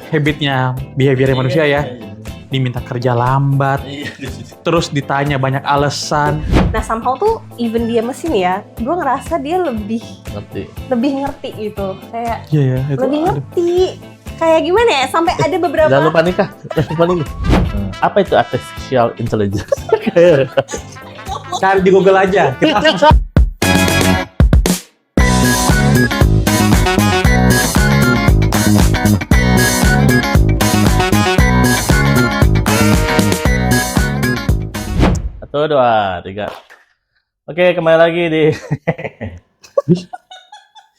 habitnya behavior manusia ya. Diminta kerja lambat, terus ditanya banyak alasan. Nah somehow tuh even dia mesin ya, gue ngerasa dia lebih ngerti gitu, kayak Iya ya, itu lebih ngerti. Kayak gimana ya, sampai ada beberapa. Jangan lupa nikah. Apa itu artificial intelligence? Cari di Google aja. Satu, dua, tiga. Oke, kembali lagi di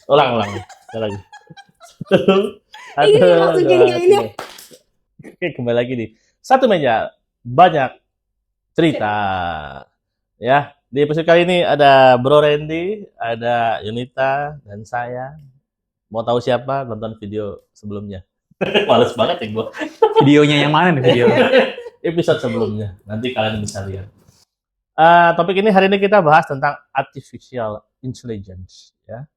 ulang sekali lagi. Ini langsung jadi kayak ini. Oke, kembali lagi di satu meja banyak cerita. Ya, di episode kali ini ada Bro Randy, ada Yunita, dan saya. Mau tahu siapa? Nonton video sebelumnya. Males banget ya gue. Videonya yang mana nih video? Episode sebelumnya. Nanti kalian bisa lihat. Topik ini hari ini kita bahas tentang artificial intelligence. Ya.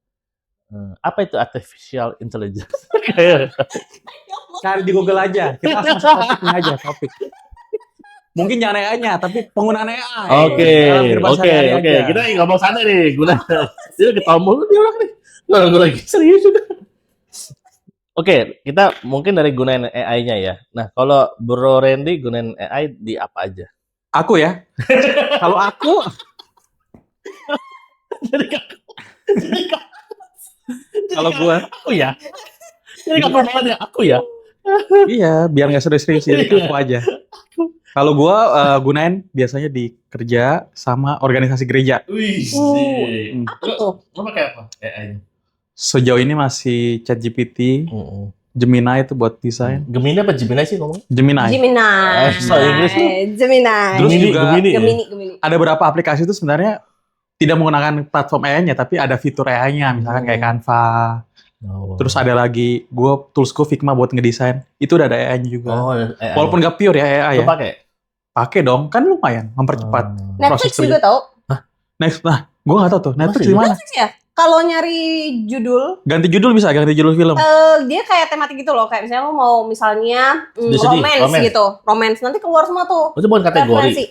Apa itu artificial intelligence? Cari di Google aja. Kita langsung masuk topiknya aja, topik. Mungkin jangan AI-nya, tapi penggunaan AI. Oke. Aja. Kita ngomong santai nih. Dia ketawa mulu dia orang nih. Gue lagi serius juga. Oke, kita mungkin dari gunain AI-nya ya. Nah, kalau Bro Randy gunain AI di apa aja? Aku ya. Kalau aku kalau gua aku ya. Jadi kamu banget ya aku ya. iya, biar nggak serius-serius jadi aku aja. Kalau gua gunain biasanya di kerja sama organisasi gereja. Wih. Apa tuh? Lo pakai apa? AI-nya? Sejauh ini masih ChatGPT, Gemini itu buat desain. Gemini apa Gemini sih ngomongnya? Gemini. So Inggris tuh. Gemini. Terus juga Gemini. ada beberapa aplikasi itu sebenarnya tidak menggunakan platform AI-nya, tapi ada fitur AI-nya, misalkan kayak Canva. Terus ada lagi, toolsku Figma buat ngedesain, itu udah ada AI-nya juga. AI. Walaupun nggak pure ya AI Lo ya. pakai? Pakai dong, kan lumayan mempercepat Netflix proses juga tau. Nah, gue nggak tahu tuh Netflix Masih? di mana. Netflix ya. Kalau nyari judul, Ganti judul bisa, ganti judul film. dia kayak tematik gitu loh. Kayak misalnya lo mau misalnya romance gitu, romance nanti keluar semua tuh. Itu bukan kategori. Referensi.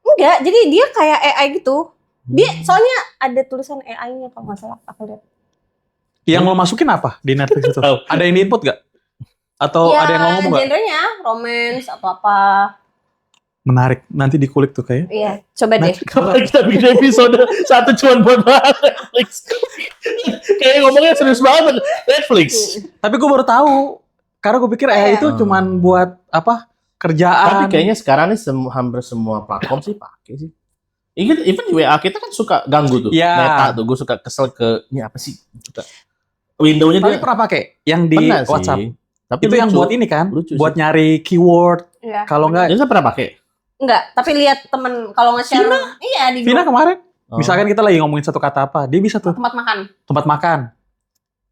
Enggak, jadi dia kayak AI gitu. Dia soalnya ada tulisan AI-nya kalau nggak salah aku lihat. Yang lo masukin apa di Netflix itu? Tahu. Ada yang di input gak? Atau ada yang ngomong gak? Genrenya romance atau apa. Menarik, nanti dikulik tuh kayak. Iya, coba deh. Kapan kita bikin episode satu cuman buat bahas Netflix? Kayak ngomongnya serius banget Netflix. Tapi gue baru tahu, karena gue pikir AI itu cuman buat apa? Kerjaan. Tapi kayaknya sekarang nih hampir semua platform sih pakai sih. Even WA kita kan suka ganggu tuh. Ya. Meta tuh gue suka kesel ke ini apa sih? Suka Windows-nya Tapi dia pernah pakai yang di pernah WhatsApp. sih. Tapi Itu yang buat ini kan, Lucu buat sih. nyari keyword. Iya. Kalau enggak, Dia pernah pakai. Enggak, tapi lihat temen kalau nge-share. Iya, di Vina grup kemarin, Oh. misalkan kita lagi ngomongin satu kata apa, dia bisa tuh tempat makan. tempat makan.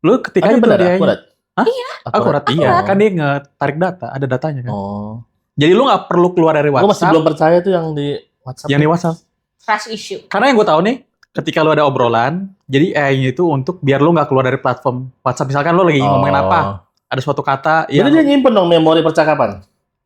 Lu ketika Tapi itu benar dia akurat. Hah? Iya. akurat, iya, Akurat. kan dia ngetarik data, ada datanya kan. Oh. Jadi lu nggak perlu keluar dari Gue masih WhatsApp, belum percaya tuh yang di WhatsApp. yang di WhatsApp. Trash issue. Karena yang gue tahu nih, ketika lu ada obrolan, jadi AI-nya itu untuk biar lu nggak keluar dari platform WhatsApp. Misalkan lu lagi ngomongin apa, ada suatu kata Jadi yang dia nyimpen dong memori percakapan.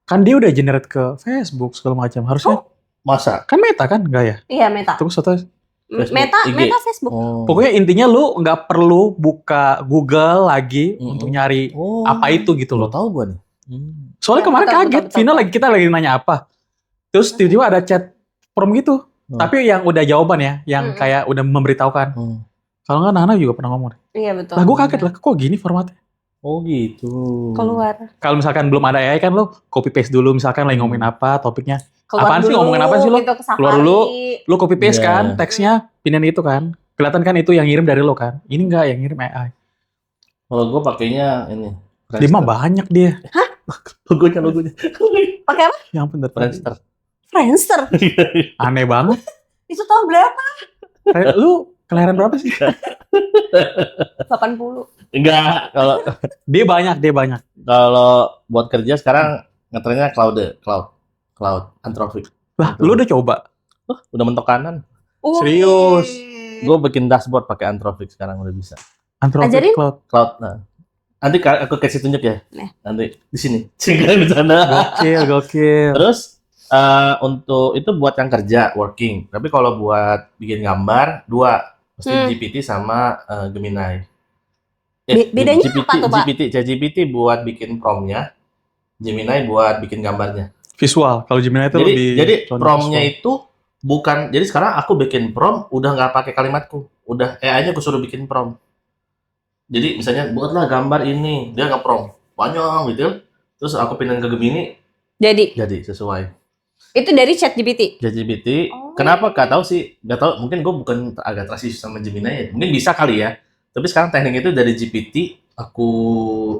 kan dia udah generate ke Facebook segala macam. Harusnya Masa? kan Meta kan, enggak ya? Iya, Meta. Terus atau Facebook, Meta IG. Facebook. Oh. pokoknya intinya lu nggak perlu buka Google lagi untuk nyari Oh. apa itu gitu loh. Lo tahu gue nih. Soalnya Ya, kemarin betul, kaget, betul. Vina kita lagi nanya apa. Terus tiba-tiba ada chat from gitu. Tapi yang udah jawaban ya, yang kayak udah memberitahukan. Kalau nggak Nana juga pernah ngomong. Iya, betul. Lah gue kaget lah, kok gini formatnya? Oh gitu. Keluar. Kalau misalkan belum ada AI kan lo copy paste dulu, misalkan lagi ngomongin apa topiknya. Keluar Apaan sih, dulu, ngomongin apa sih lo? Gitu, ke Keluar Safari. dulu. Lo copy paste Iya. kan, teksnya pinin itu kan. Kelihatan kan itu yang ngirim dari lo kan. Ini enggak yang ngirim AI. Kalau gue pakainya ini. Dia mah banyak dia. Logonya. Pakai apa? Yang bener. Friendster. Friendster. Aneh banget. Itu tahun berapa? Lu kelahiran berapa sih? 80. Enggak, kalau Dia banyak. buat kerja sekarang ngetrennya cloud, Anthropic. Lah, lu udah coba? Udah mentok kanan. Serius? Gue bikin dashboard pakai Anthropic sekarang udah bisa. Anthropic Ajarin. Cloud. Cloud, nah. Nanti aku kasih tunjuk ya. Nah. Nanti di sini. Keren di sana. Gokil. Terus untuk itu buat yang kerja working. Tapi kalau buat bikin gambar 2 mesti GPT sama Gemini. Bedanya apa tuh, Pak? GPT buat bikin prompt-nya, Gemini buat bikin gambarnya. Visual. Kalau Gemini itu lebih Jadi prompt-nya itu bukan. Jadi sekarang aku bikin prompt udah nggak pakai kalimatku, udah AI-nya aku suruh bikin prompt. Jadi misalnya buatlah gambar ini, dia nge-prompt banyak gitu. Terus aku pindahin ke Gemini, jadi sesuai. Itu dari ChatGPT. ChatGPT. Kenapa? Gak tahu sih. Gak tahu. Mungkin gue bukan agak transisi sama Gemini ya. Mungkin bisa kali ya. Tapi sekarang teknik itu dari GPT, aku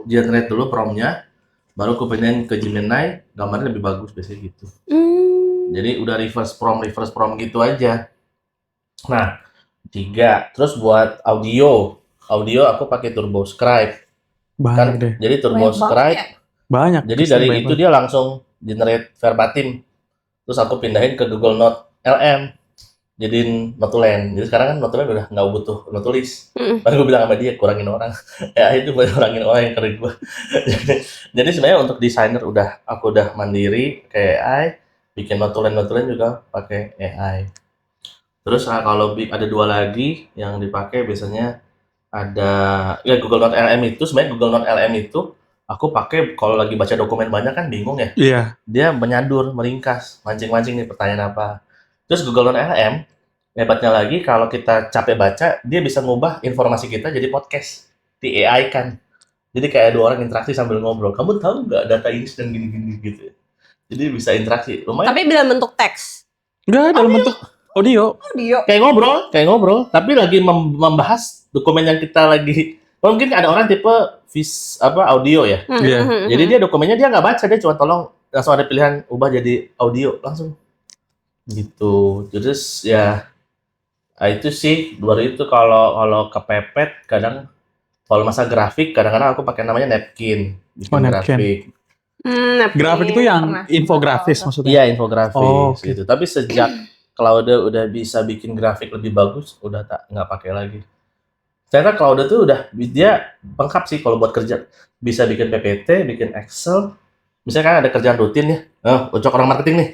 generate dulu prompt-nya, baru aku pindahin ke Gemini, gambarnya lebih bagus biasanya gitu. Jadi udah reverse prompt gitu aja. Nah, 3. Terus buat audio aku pakai TurboScribe. Banyak deh. Jadi TurboScribe banyak. Jadi dari itu dia langsung generate verbatim. Terus aku pindahin ke Google Note LM. Jadiin notulen. Jadi sekarang kan notulen udah nggak butuh notulis. Baru gue bilang sama dia kurangin orang. Ya itu kurangin orang yang keren gue. Jadi sebenarnya untuk desainer aku udah mandiri kayak AI. Bikin notulen juga pakai AI. Terus kalau ada 2 lagi yang dipakai biasanya ada ya Google Note LM itu. Sebenarnya Google Note LM itu aku pakai kalau lagi baca dokumen banyak kan bingung ya. Iya. Dia menyadur, meringkas, mancing-mancing nih pertanyaan apa. Terus Google Note LM hebatnya lagi kalau kita capek baca, dia bisa ngubah informasi kita jadi podcast di AI kan. Jadi kayak 2 orang interaksi sambil ngobrol. Kamu tahu nggak data ini sedang gini-gini gitu. Jadi bisa interaksi. Lumayan. Tapi dalam bentuk teks. Enggak, dalam bentuk audio. Kayak ngobrol, tapi lagi membahas dokumen yang kita lagi. Mungkin ada orang tipe audio ya. Jadi dia dokumennya dia nggak baca, dia cuma tolong langsung ada pilihan ubah jadi audio langsung. Gitu. Terus ya itu sih baru itu kalau kepepet kadang kalau masa grafik kadang-kadang aku pakai namanya napkin bikin grafik. Grafik itu yang infografis maksudnya. Iya, infografis gitu. Tapi sejak Claude udah bisa bikin grafik lebih bagus, udah nggak pakai lagi. Ternyata Claude tuh dia lengkap sih kalau buat kerja. Bisa bikin PPT, bikin Excel. Misalnya kan ada kerjaan rutin ya. Untuk orang marketing nih.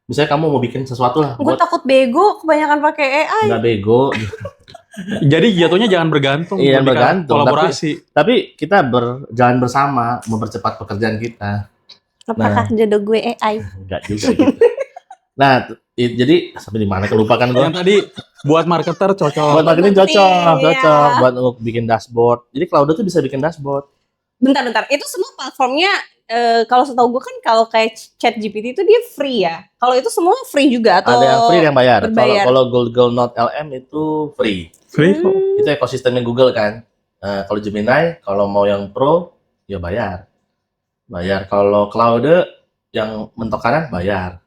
Misalnya kamu mau bikin sesuatu lah. Gue takut bego kebanyakan pakai AI. Nggak bego. Jadi jatuhnya jangan bergantung. Iya, bergantung. Kolaborasi. Tapi kita berjalan bersama, mempercepat pekerjaan kita. Apakah jodoh gue AI? Enggak juga gitu. Nah, jadi sampai di mana kelupakan gue. Yang tadi buat marketer cocok. Buat marketing cocok. Buat untuk bikin dashboard. Jadi Claude tuh bisa bikin dashboard. Bentar. Itu semua platformnya kalau setahu gue kan kalau kayak ChatGPT itu dia free ya. Kalau itu semua free juga atau ada yang free yang bayar. Berbayar? Kalau Google Note LM itu free. Free kok. Itu ekosistemnya Google kan. Kalau Gemini, kalau mau yang pro ya bayar. Kalau Claude yang mentok kanan bayar.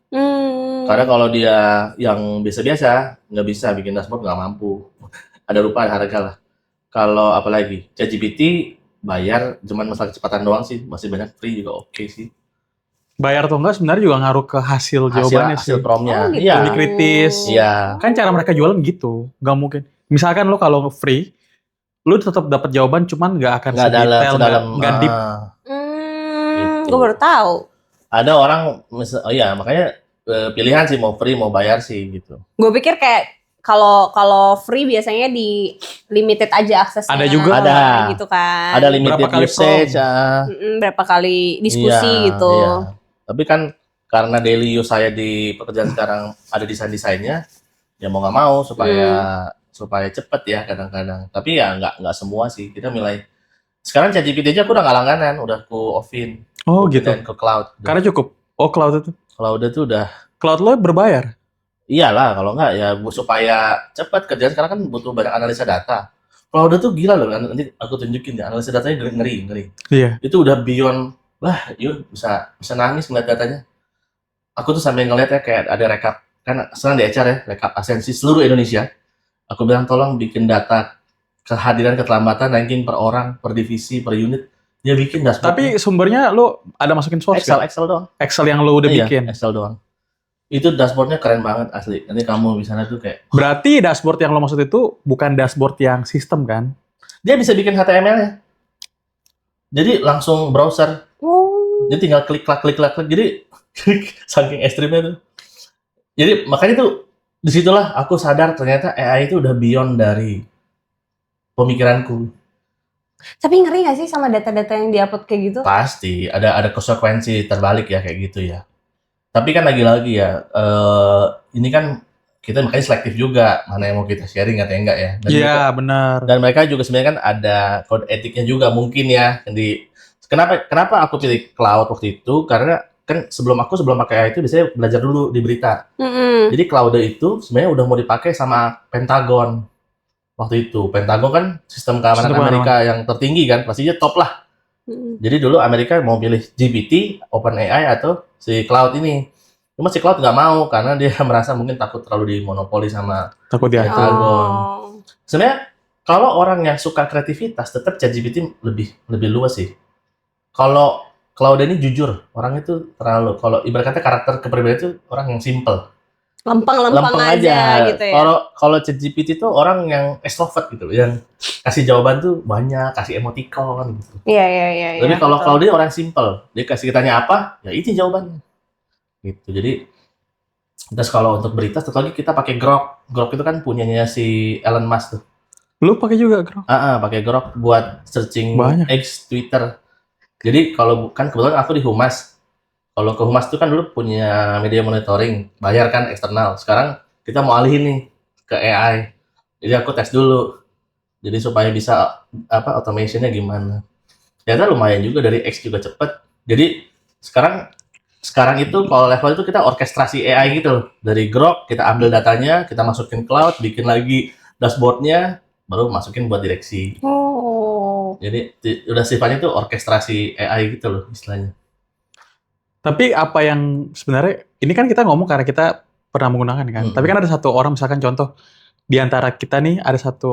Karena kalau dia yang biasa-biasa nggak bisa bikin dashboard, nggak mampu. Ada rupa ada harga lah. Kalau apalagi ChatGPT bayar, cuman masalah kecepatan doang sih. Masih banyak free juga oke sih. Bayar atau enggak sebenarnya juga ngaruh ke hasil jawabannya hasil sih. promnya. Oh, gitu. Iya. Lebih kritis. Iya. Kan cara mereka jualan gitu. Nggak mungkin. Misalkan lo kalau free, lo tetap dapat jawaban cuman nggak akan sedetail, nggak deep. Gitu. Gue baru tahu. Ada orang, makanya pilihan sih mau free mau bayar sih gitu. Gue pikir kayak kalau free biasanya di limited aja aksesnya. Ada juga. Ada. Gitu kan. Ada limited Berapa kali usage. Berapa kali diskusi gitu. Iya. Tapi kan karena daily use saya di pekerjaan sekarang ada desain-desainnya, ya mau nggak mau supaya cepet ya kadang-kadang. Tapi ya nggak semua sih. Kita mulai sekarang ChatGPT aja aku udah nggak langganan, udah aku offin. Oh gitu. Ke cloud. Karena cukup. Oh Cloud itu. Cloud itu udah. Cloud lo berbayar. Iyalah, kalau nggak ya supaya cepat kerjaan sekarang kan butuh banyak analisa data. Cloud itu gila loh, nanti aku tunjukin ya, analisa datanya ngeri. Iya. Itu udah beyond, yuk bisa nangis ngeliat datanya. Aku tuh sampai ngeliat ya kayak ada rekap, kan sekarang di HR ya, rekap absensi seluruh Indonesia. Aku bilang tolong bikin data kehadiran keterlambatan ranking per orang, per divisi, per unit. Dia bikin dashboard. Tapi sumbernya lo ada masukin source Excel doang. Excel yang lo udah bikin. Excel doang. Itu dashboardnya keren banget asli. Nanti kamu di sana tuh kayak. Berarti dashboard yang lo maksud itu bukan dashboard yang sistem kan? Dia bisa bikin HTML-nya. Jadi langsung browser. Oh. Jadi tinggal klik. Jadi saking ekstrimnya tuh. Jadi makanya tuh disitulah aku sadar ternyata AI itu udah beyond dari pemikiranku. Tapi ngeri gak sih sama data-data yang diupload kayak gitu? Pasti ada konsekuensi terbalik ya kayak gitu ya. Tapi kan lagi-lagi ya, ini kan kita makanya selektif juga mana yang mau kita sharing atau enggak ya. Iya, benar. Dan mereka juga sebenarnya kan ada kode etiknya juga mungkin ya. Kenapa aku pilih cloud waktu itu? Karena kan sebelum pakai AI itu biasanya belajar dulu di berita. Jadi cloud itu sebenarnya udah mau dipakai sama Pentagon waktu itu. Pentagon kan sistem keamanan Sistem Amerika yang tertinggi kan, pastinya top lah. Jadi dulu Amerika mau pilih GPT, OpenAI atau si cloud ini. Cuma si cloud nggak mau karena dia merasa mungkin takut terlalu dimonopoli sama Takut ya. Pentagon. Sebenarnya kalau orang yang suka kreativitas tetap ChatGPT lebih luas sih. Kalau Cloud ini jujur, orang itu terlalu kalau ibarat kata karakter kepribadian itu orang yang simple. Lempeng aja gitu ya. Kalau ChatGPT itu orang yang extrovert gitu, yang kasih jawaban tuh banyak, kasih emoticon gitu. Iya. Tapi kalau Cloud ini orang simple, dia kasih ditanya apa, ya itu jawabannya. Gitu. Jadi terus kalau untuk berita satu lagi kita pakai Grok. Grok itu kan punyanya si Elon Musk tuh. Lu pakai juga, Bro? Pakai Grok buat searching Banyak. X, Twitter. Jadi kalau bukan kebetulan aku di Humas. Kalau ke Humas itu kan dulu punya media monitoring, bayar kan eksternal. Sekarang kita mau alihin nih ke AI. Jadi aku tes dulu. Jadi supaya bisa automationnya gimana. Ternyata lumayan juga, dari X juga cepet. Jadi sekarang itu kalau level itu kita orkestrasi AI gitu loh. Dari Grok kita ambil datanya, kita masukin cloud, bikin lagi dashboardnya, baru masukin buat direksi. Jadi udah sifatnya tuh orkestrasi AI gitu loh istilahnya. Tapi apa yang sebenarnya, ini kan kita ngomong karena kita pernah menggunakan kan. Tapi kan ada satu orang, misalkan contoh, di antara kita nih ada satu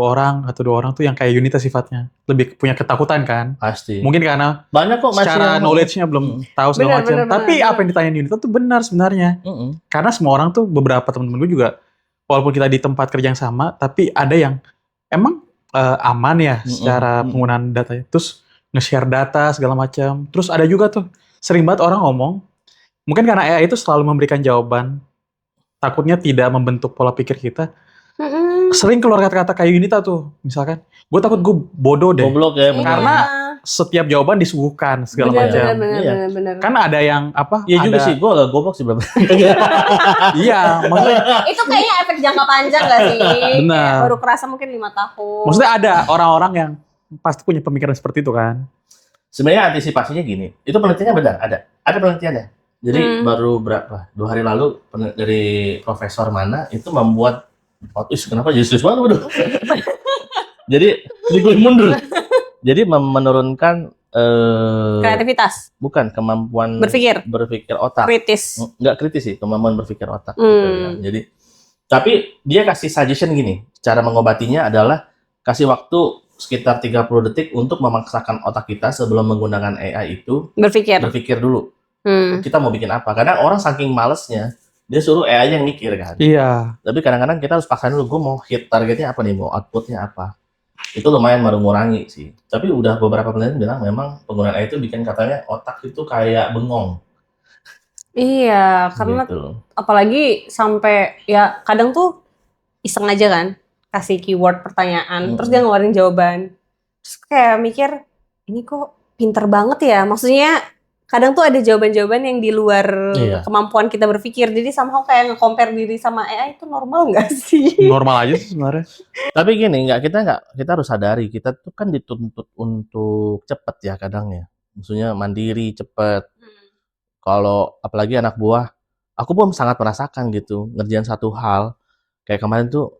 dua orang tuh yang kayak Yunita sifatnya. Lebih punya ketakutan kan. Pasti. Mungkin karena banyak kok secara knowledge-nya belum tahu segala macam. Tapi apa yang ditanyain Yunita tuh benar sebenarnya. Karena semua orang tuh, beberapa teman-teman gue juga, walaupun kita di tempat kerja yang sama, tapi ada yang emang aman ya secara penggunaan datanya. Terus nge-share data segala macam. Terus ada juga tuh sering banget orang ngomong, mungkin karena AI itu selalu memberikan jawaban, takutnya tidak membentuk pola pikir kita. Sering keluar kata-kata kayak Yunita tuh, misalkan, gue takut gue bodoh deh. Goblok ya. Karena setiap jawaban disuguhkan segala macam. Bener. Kan ada yang apa? Iya juga sih, gue agak goblok sih berapa. Iya, maksudnya itu kayaknya efek jangka panjang gak sih? Benar. Baru kerasa mungkin 5 tahun. Maksudnya ada orang-orang yang pasti punya pemikiran seperti itu kan. Sebenarnya antisipasinya gini, itu penelitiannya benar, ada penelitiannya. Jadi baru 2 hari lalu dari profesor mana itu membuat, kenapa jadi serius banget waduh. Jadi gue mundur. Jadi menurunkan kreativitas. Bukan, kemampuan berpikir otak. Kritis. Enggak kritis sih, kemampuan berpikir otak gitu ya. Jadi tapi dia kasih suggestion gini, cara mengobatinya adalah kasih waktu sekitar 30 detik untuk memaksakan otak kita sebelum menggunakan AI itu berpikir dulu. Kita mau bikin apa? Karena orang saking malesnya, dia suruh AI yang mikir kan. Iya. Tapi kadang-kadang kita harus paksain dulu, gue mau hit targetnya apa nih, mau outputnya apa. Itu lumayan mengurangi sih. Tapi udah beberapa penelitian bilang memang penggunaan AI itu bikin katanya otak itu kayak bengong. Iya, karena Gitu. apalagi sampai ya kadang tuh iseng aja kan, kasih keyword pertanyaan, terus dia ngeluarin jawaban. Terus kayak mikir, ini kok pinter banget ya. Maksudnya kadang tuh ada jawaban-jawaban yang di luar kemampuan kita berpikir. Jadi somehow kayak nge-compare diri sama AI itu normal nggak sih? Normal aja sih sebenarnya. Tapi gini, kita harus sadari, kita tuh kan dituntut untuk cepet ya kadang ya. Maksudnya mandiri, cepet. Kalau apalagi anak buah, aku pun sangat merasakan gitu, ngerjain satu hal. Kayak kemarin tuh,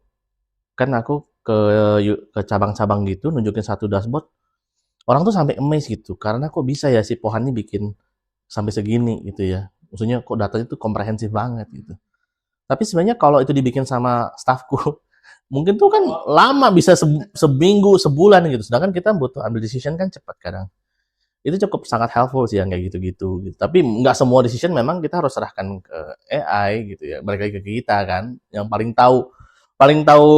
kan aku ke cabang-cabang gitu, nunjukin satu dashboard, orang tuh sampai amazed gitu, karena kok bisa ya si Pohan ini bikin sampai segini gitu ya. Maksudnya kok datanya tuh komprehensif banget gitu. Tapi sebenarnya kalau itu dibikin sama staffku, mungkin tuh kan lama, bisa seminggu, sebulan gitu. Sedangkan kita butuh ambil decision kan cepat kadang. Itu cukup sangat helpful sih yang kayak gitu-gitu. Gitu. Tapi nggak semua decision memang kita harus serahkan ke AI gitu ya. Balik lagi ke kita kan, yang paling tahu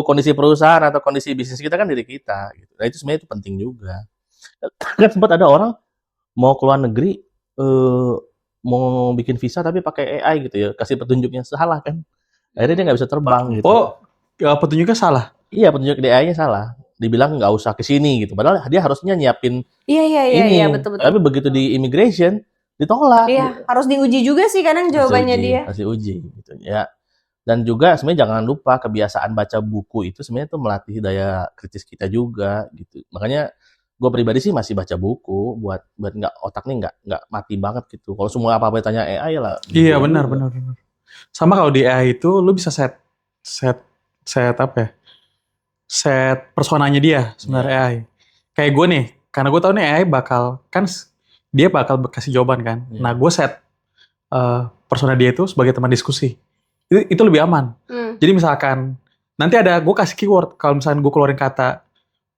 kondisi perusahaan atau kondisi bisnis kita kan diri kita. Gitu. Nah itu sebenarnya itu penting juga. Kan sempat ada orang mau keluar negeri, mau bikin visa tapi pakai AI gitu ya, kasih petunjuknya salah kan. Akhirnya dia nggak bisa terbang gitu. Oh, petunjuknya salah. Iya, petunjuk AI-nya salah. Dibilang nggak usah ke sini gitu. Padahal dia harusnya nyiapin ini. Iya, betul. Tapi begitu di immigration ditolak. Iya, harus diuji juga sih kadang jawabannya dia. Harus diuji gitu ya. Dan juga sebenarnya jangan lupa kebiasaan baca buku itu sebenarnya itu melatih daya kritis kita juga gitu. Makanya gue pribadi sih masih baca buku buat nggak otak nih nggak mati banget gitu. Kalau semua apa-apa ditanya AI lah. Iya, benar. Sama kalau di AI itu lu bisa set apa ya? Set personanya dia sebenarnya AI. Kayak gue nih, karena gue tahu nih AI dia bakal kasih jawaban kan. Iya. Nah, gue set persona dia itu sebagai teman diskusi. Itu lebih aman. Jadi misalkan nanti gue kasih keyword, kalau misalkan gue keluarin kata,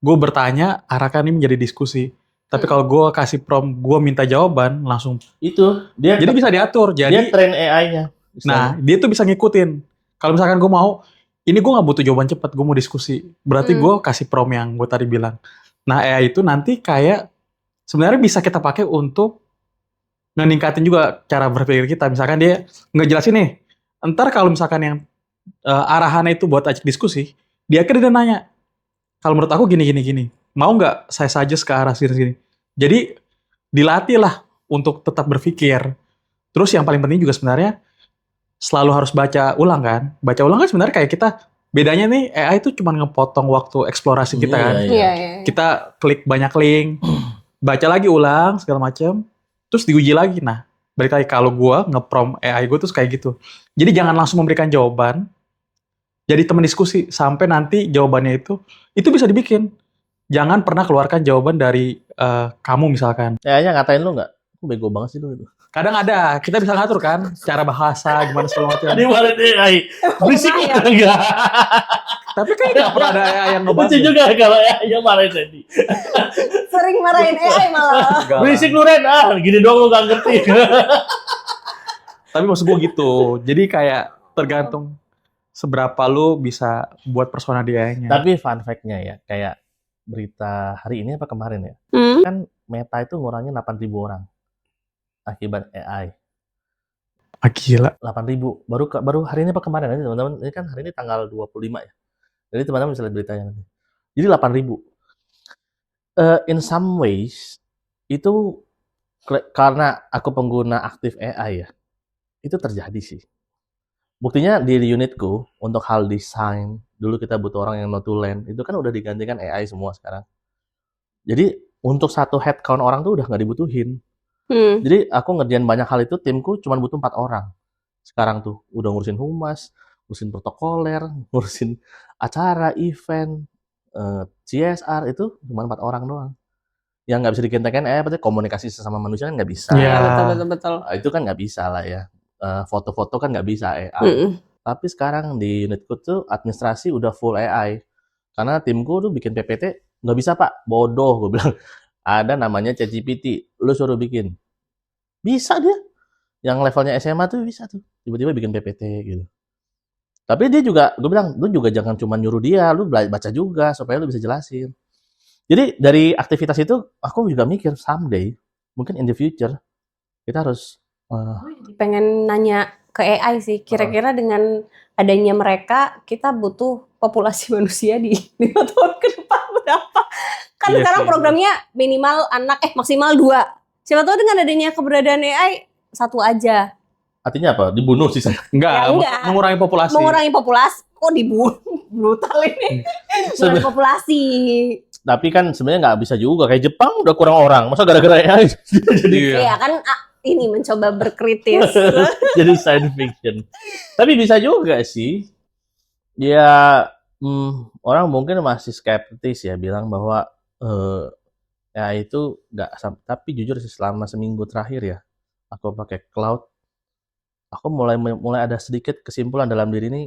gue bertanya, arahkan ini menjadi diskusi. Tapi kalau gue kasih prompt, gue minta jawaban langsung. Itu Jadi bisa diatur. Jadi dia train AI-nya. Nah, dia tuh bisa ngikutin. Kalau misalkan gue mau, ini gue nggak butuh jawaban cepat, gue mau diskusi. Berarti gue kasih prompt yang gue tadi bilang. Nah, AI itu nanti kayak sebenarnya bisa kita pakai untuk meningkatin juga cara berpikir kita. Misalkan dia ngejelasin nih, ntar kalau misalkan yang arahannya itu buat ajak diskusi, dia nanya, kalau menurut aku gini, mau nggak saya suggest ke arah sini. Jadi dilatih lah untuk tetap berpikir. Terus yang paling penting juga sebenarnya selalu harus baca ulang kan. Baca ulang kan sebenarnya kayak kita, bedanya nih AI itu cuma ngepotong waktu eksplorasi kita kan. Iya. Kita klik banyak link, baca lagi ulang segala macam, terus diuji lagi. Nah, balik lagi kalau gue nge-prompt AI gue tuh kayak gitu. Jadi jangan langsung memberikan jawaban, jadi teman diskusi sampai nanti jawabannya itu bisa dibikin. Jangan pernah keluarkan jawaban dari kamu misalkan. AI-nya ngatain lu nggak? Bego banget sih lu itu. Kadang ada, kita bisa ngatur kan, cara bahasa, gimana segala macam. Dia malah AI. Berisik enggak? Tapi kan nggak pernah ada AI yang ngebahas. Lucu juga kalau AI-nya marahin Randy. Sering marahin AI malah. Berisik lu Ren, gini doang lu gak ngerti. Tapi maksud gue gitu, jadi kayak tergantung seberapa lu bisa buat persona di AI-nya. Tapi fun fact-nya ya, kayak berita hari ini apa kemarin ya, kan Meta itu ngurangin 8.000 orang akibat AI. Gila. 8.000. Baru hari ini apa kemarin aja teman-teman. Ini kan hari ini tanggal 25 ya. Jadi teman-teman bisa lihat beritanya nanti. Jadi 8.000. In some ways itu karena aku pengguna aktif AI ya. Itu terjadi sih. Buktinya di unitku untuk hal desain, dulu kita butuh orang yang notulen, itu kan udah digantikan AI semua sekarang. Jadi untuk satu headcount orang tuh udah nggak dibutuhin. Jadi aku ngerjain banyak hal itu, timku cuma butuh 4 orang. Sekarang tuh udah ngurusin humas, ngurusin protokoler, ngurusin acara, event, CSR itu cuma 4 orang doang. Yang nggak bisa digantikan berarti komunikasi sesama manusia kan nggak bisa. Iya, betul. Itu kan nggak bisa lah ya. Foto-foto kan nggak bisa AI. Tapi sekarang di unitku tuh administrasi udah full AI. Karena timku tuh bikin PPT, nggak bisa Pak, bodoh gue bilang. Ada namanya ChatGPT, lu suruh bikin. Bisa dia. Yang levelnya SMA tuh bisa tuh. Tiba-tiba bikin PPT gitu. Tapi dia juga, gue bilang, lu juga jangan cuma nyuruh dia, lu baca juga supaya lu bisa jelasin. Jadi dari aktivitas itu, aku juga mikir someday, mungkin in the future, kita harus pengen nanya ke AI sih, kira-kira dengan adanya mereka, kita butuh populasi manusia di 5 tahun ke depan berapa? Kan sekarang programnya minimal maksimal 2. Siapa tahu dengan adanya keberadaan AI 1 aja. Artinya apa? Dibunuh sih saya? Enggak. Mengurangi populasi. Mengurangi populasi. Kok dibunuh? Brutal ini. Mengurangi populasi. Tapi kan sebenarnya nggak bisa juga. Kayak Jepang udah kurang orang. Masa gara-gara AI? Iya kan ini mencoba berkritis. Jadi science fiction. Tapi bisa juga sih. Ya orang mungkin masih skeptis ya bilang bahwa ya itu nggak. Tapi jujur sih selama seminggu terakhir ya, aku pakai cloud, aku mulai ada sedikit kesimpulan dalam diri ini,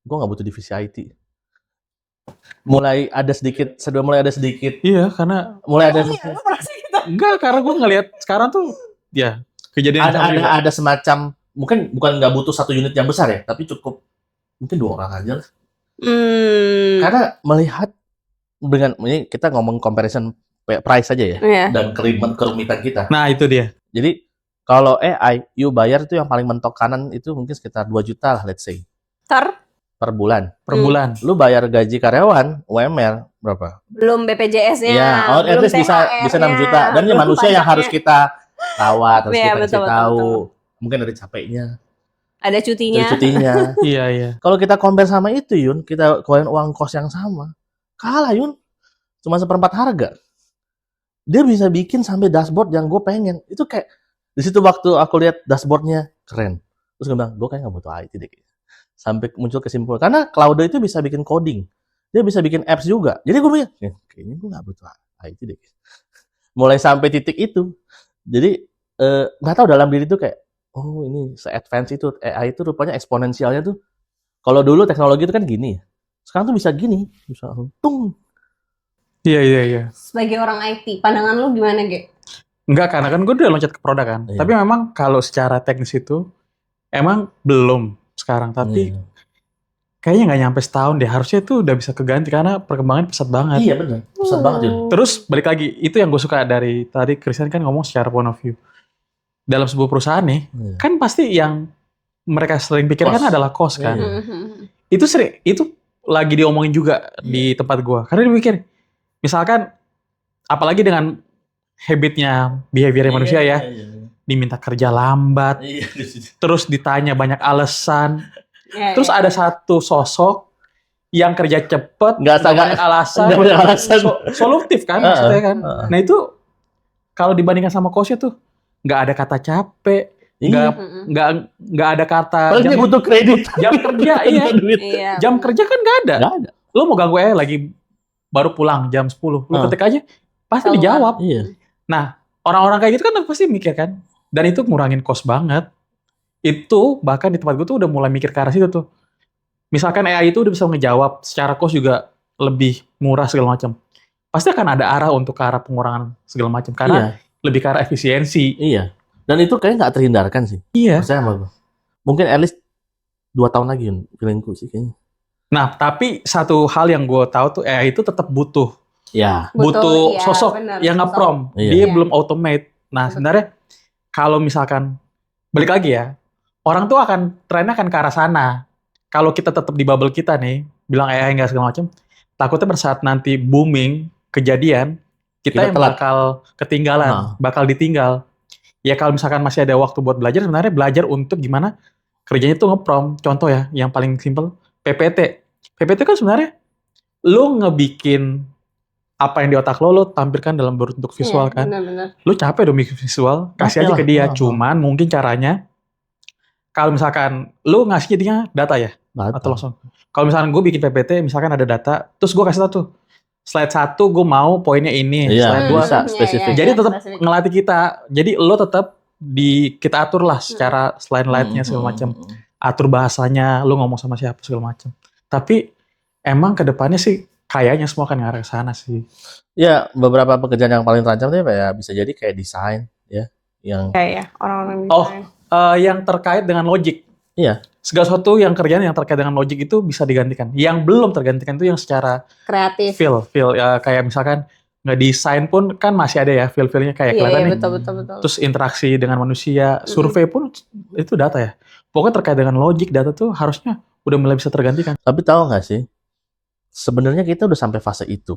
gue nggak butuh divisi IT. Mulai ada sedikit. Iya, karena mulai ada. Enggak, karena gue ngelihat sekarang tuh ya kejadian ada semacam, mungkin bukan nggak butuh satu unit yang besar ya, tapi cukup mungkin 2 orang aja lah. Karena melihat dengan ini kita ngomong comparison price aja ya, Iya. dan kerumitan kita. Nah, itu dia. Jadi kalau AI, you bayar itu yang paling mentok kanan itu mungkin sekitar 2 juta lah, let's say, per bulan. Per bulan. Lu bayar gaji karyawan, UMR berapa? Belum BPJS-nya. Ya, at belum least bisa THR-nya, 6 juta. Dan ini belum manusia yang pajaknya. harus kita rawat, harus Iya, kita kasih betul, tahu. betul. Mungkin dari capeknya, Ada cutinya. dari cutinya. Iya, iya. Kalau kita compare sama itu, Yun, kita keluarin uang kos yang sama, kalah, Yun. Cuma 1/4 harga. Dia bisa bikin sampai dashboard yang gue pengen. Itu kayak, di situ waktu aku lihat dashboardnya, keren. Terus gue bilang, gue kayak nggak butuh IT deh. Sampai muncul kesimpulan. Karena Cloud itu bisa bikin coding. Dia bisa bikin apps juga. Jadi gue mikir, kayaknya gue nggak butuh IT deh. Mulai sampai titik itu. Jadi, nggak tahu dalam diri itu kayak, oh ini se-advance itu. AI itu rupanya eksponensialnya tuh. Kalau dulu teknologi itu kan gini. Sekarang tuh bisa gini. Bisa tung. Iya, iya, iya. Sebagai orang IT, pandangan lu gimana, Ge? Enggak, karena kan gue udah loncat ke produk kan. Iya. Tapi memang kalau secara teknis itu, emang belum sekarang. Tapi Iya. kayaknya nggak nyampe setahun deh. Harusnya itu udah bisa keganti karena perkembangan pesat banget. Iya benar. Besar banget, Yun. Terus balik lagi, itu yang gue suka dari tadi Christian kan ngomong secara point of view. Dalam sebuah perusahaan nih, Iya. kan pasti yang mereka sering pikirkan Cost. adalah cost kan. Iya. Itu lagi diomongin juga di tempat gue. Karena dia mikir, misalkan apalagi dengan habitnya behavior manusia ya, diminta kerja lambat, Iya. terus ditanya banyak alasan, Ya, terus ada satu sosok yang kerja cepet, Nggak banyak alasan, nggak banyak alasan. solutif kan maksudnya kan. Nah itu kalau dibandingkan sama coachnya tuh nggak ada kata capek, Iya. nggak ada kata Paling dia butuh kredit. jam kerja, iya. Duit. Iya. Jam kerja kan nggak ada. Nggak ada. Lo mau ganggu lagi baru pulang jam 10, lo ketik aja pasti Keluar. dijawab. Iya. Nah orang-orang kayak gitu kan pasti mikir kan, dan itu ngurangin cost banget. Itu bahkan di tempat gue tuh udah mulai mikir ke arah situ tuh. Misalkan AI itu udah bisa ngejawab secara cost juga lebih murah segala macam. Pasti akan ada arah untuk ke arah pengurangan segala macam Iya. karena lebih ke arah efisiensi. Iya. Dan itu kayaknya nggak terhindarkan sih. Iya. Percaya sama gue. Mungkin at least 2 tahun lagi, Yun, feelingku sih kayaknya. Nah, tapi satu hal yang gue tahu tuh AI itu tetap butuh Ya. butuh iya, sosok benar, yang sosok. nge-prompt. Iya. Dia Iya. belum automate. Nah, sebenarnya kalau misalkan balik lagi ya, orang tuh trennya akan ke arah sana. Kalau kita tetap di bubble kita nih, bilang AI nggak segala macam, takutnya pada saat nanti booming kejadian, kita yang telat. bakal ketinggalan, Nah. bakal ditinggal. Ya kalau misalkan masih ada waktu buat belajar, sebenarnya belajar untuk gimana kerjanya tuh nge-prompt. Contoh ya, yang paling simple, PPT. PPT kan sebenarnya lo ngebikin apa yang di otak lo tampilkan dalam bentuk visual Iya, kan. benar-benar. Lu capek dong bikin visual, kasih Capek aja lah. ke dia. Heeh. Cuman mungkin caranya, kalau misalkan lu ngasih dia data ya, atau langsung. Kalau misalkan gue bikin PPT, misalkan ada data, terus gue kasih tau tuh, slide 1 gue mau poinnya ini, Iya, slide 2. bisa spesifik. Jadi tetap spesifik. ngelatih kita. Jadi lo tetap kita atur lah secara slide-nya segala macam. Atur bahasanya, lu ngomong sama siapa segala macam. Tapi emang kedepannya sih kayaknya semua akan ngarah ke sana sih. Ya, beberapa pekerjaan yang paling terancam tuh ya bisa jadi kayak desain ya, yang Kayak orang-orang Oh. desain. Yang terkait dengan logic. Iya. Segala sesuatu yang kerjaan yang terkait dengan logic itu bisa digantikan. Yang belum tergantikan itu yang secara Kreatif. feel ya, kayak misalkan ngedesain pun kan masih ada ya feel-feelnya kayak Iya, kelihatan iya, nih. betul. Terus interaksi dengan manusia, survei pun itu data ya. Pokoknya terkait dengan logic data tuh harusnya udah mulai bisa tergantikan. Tapi tahu nggak sih, sebenarnya kita udah sampai fase itu.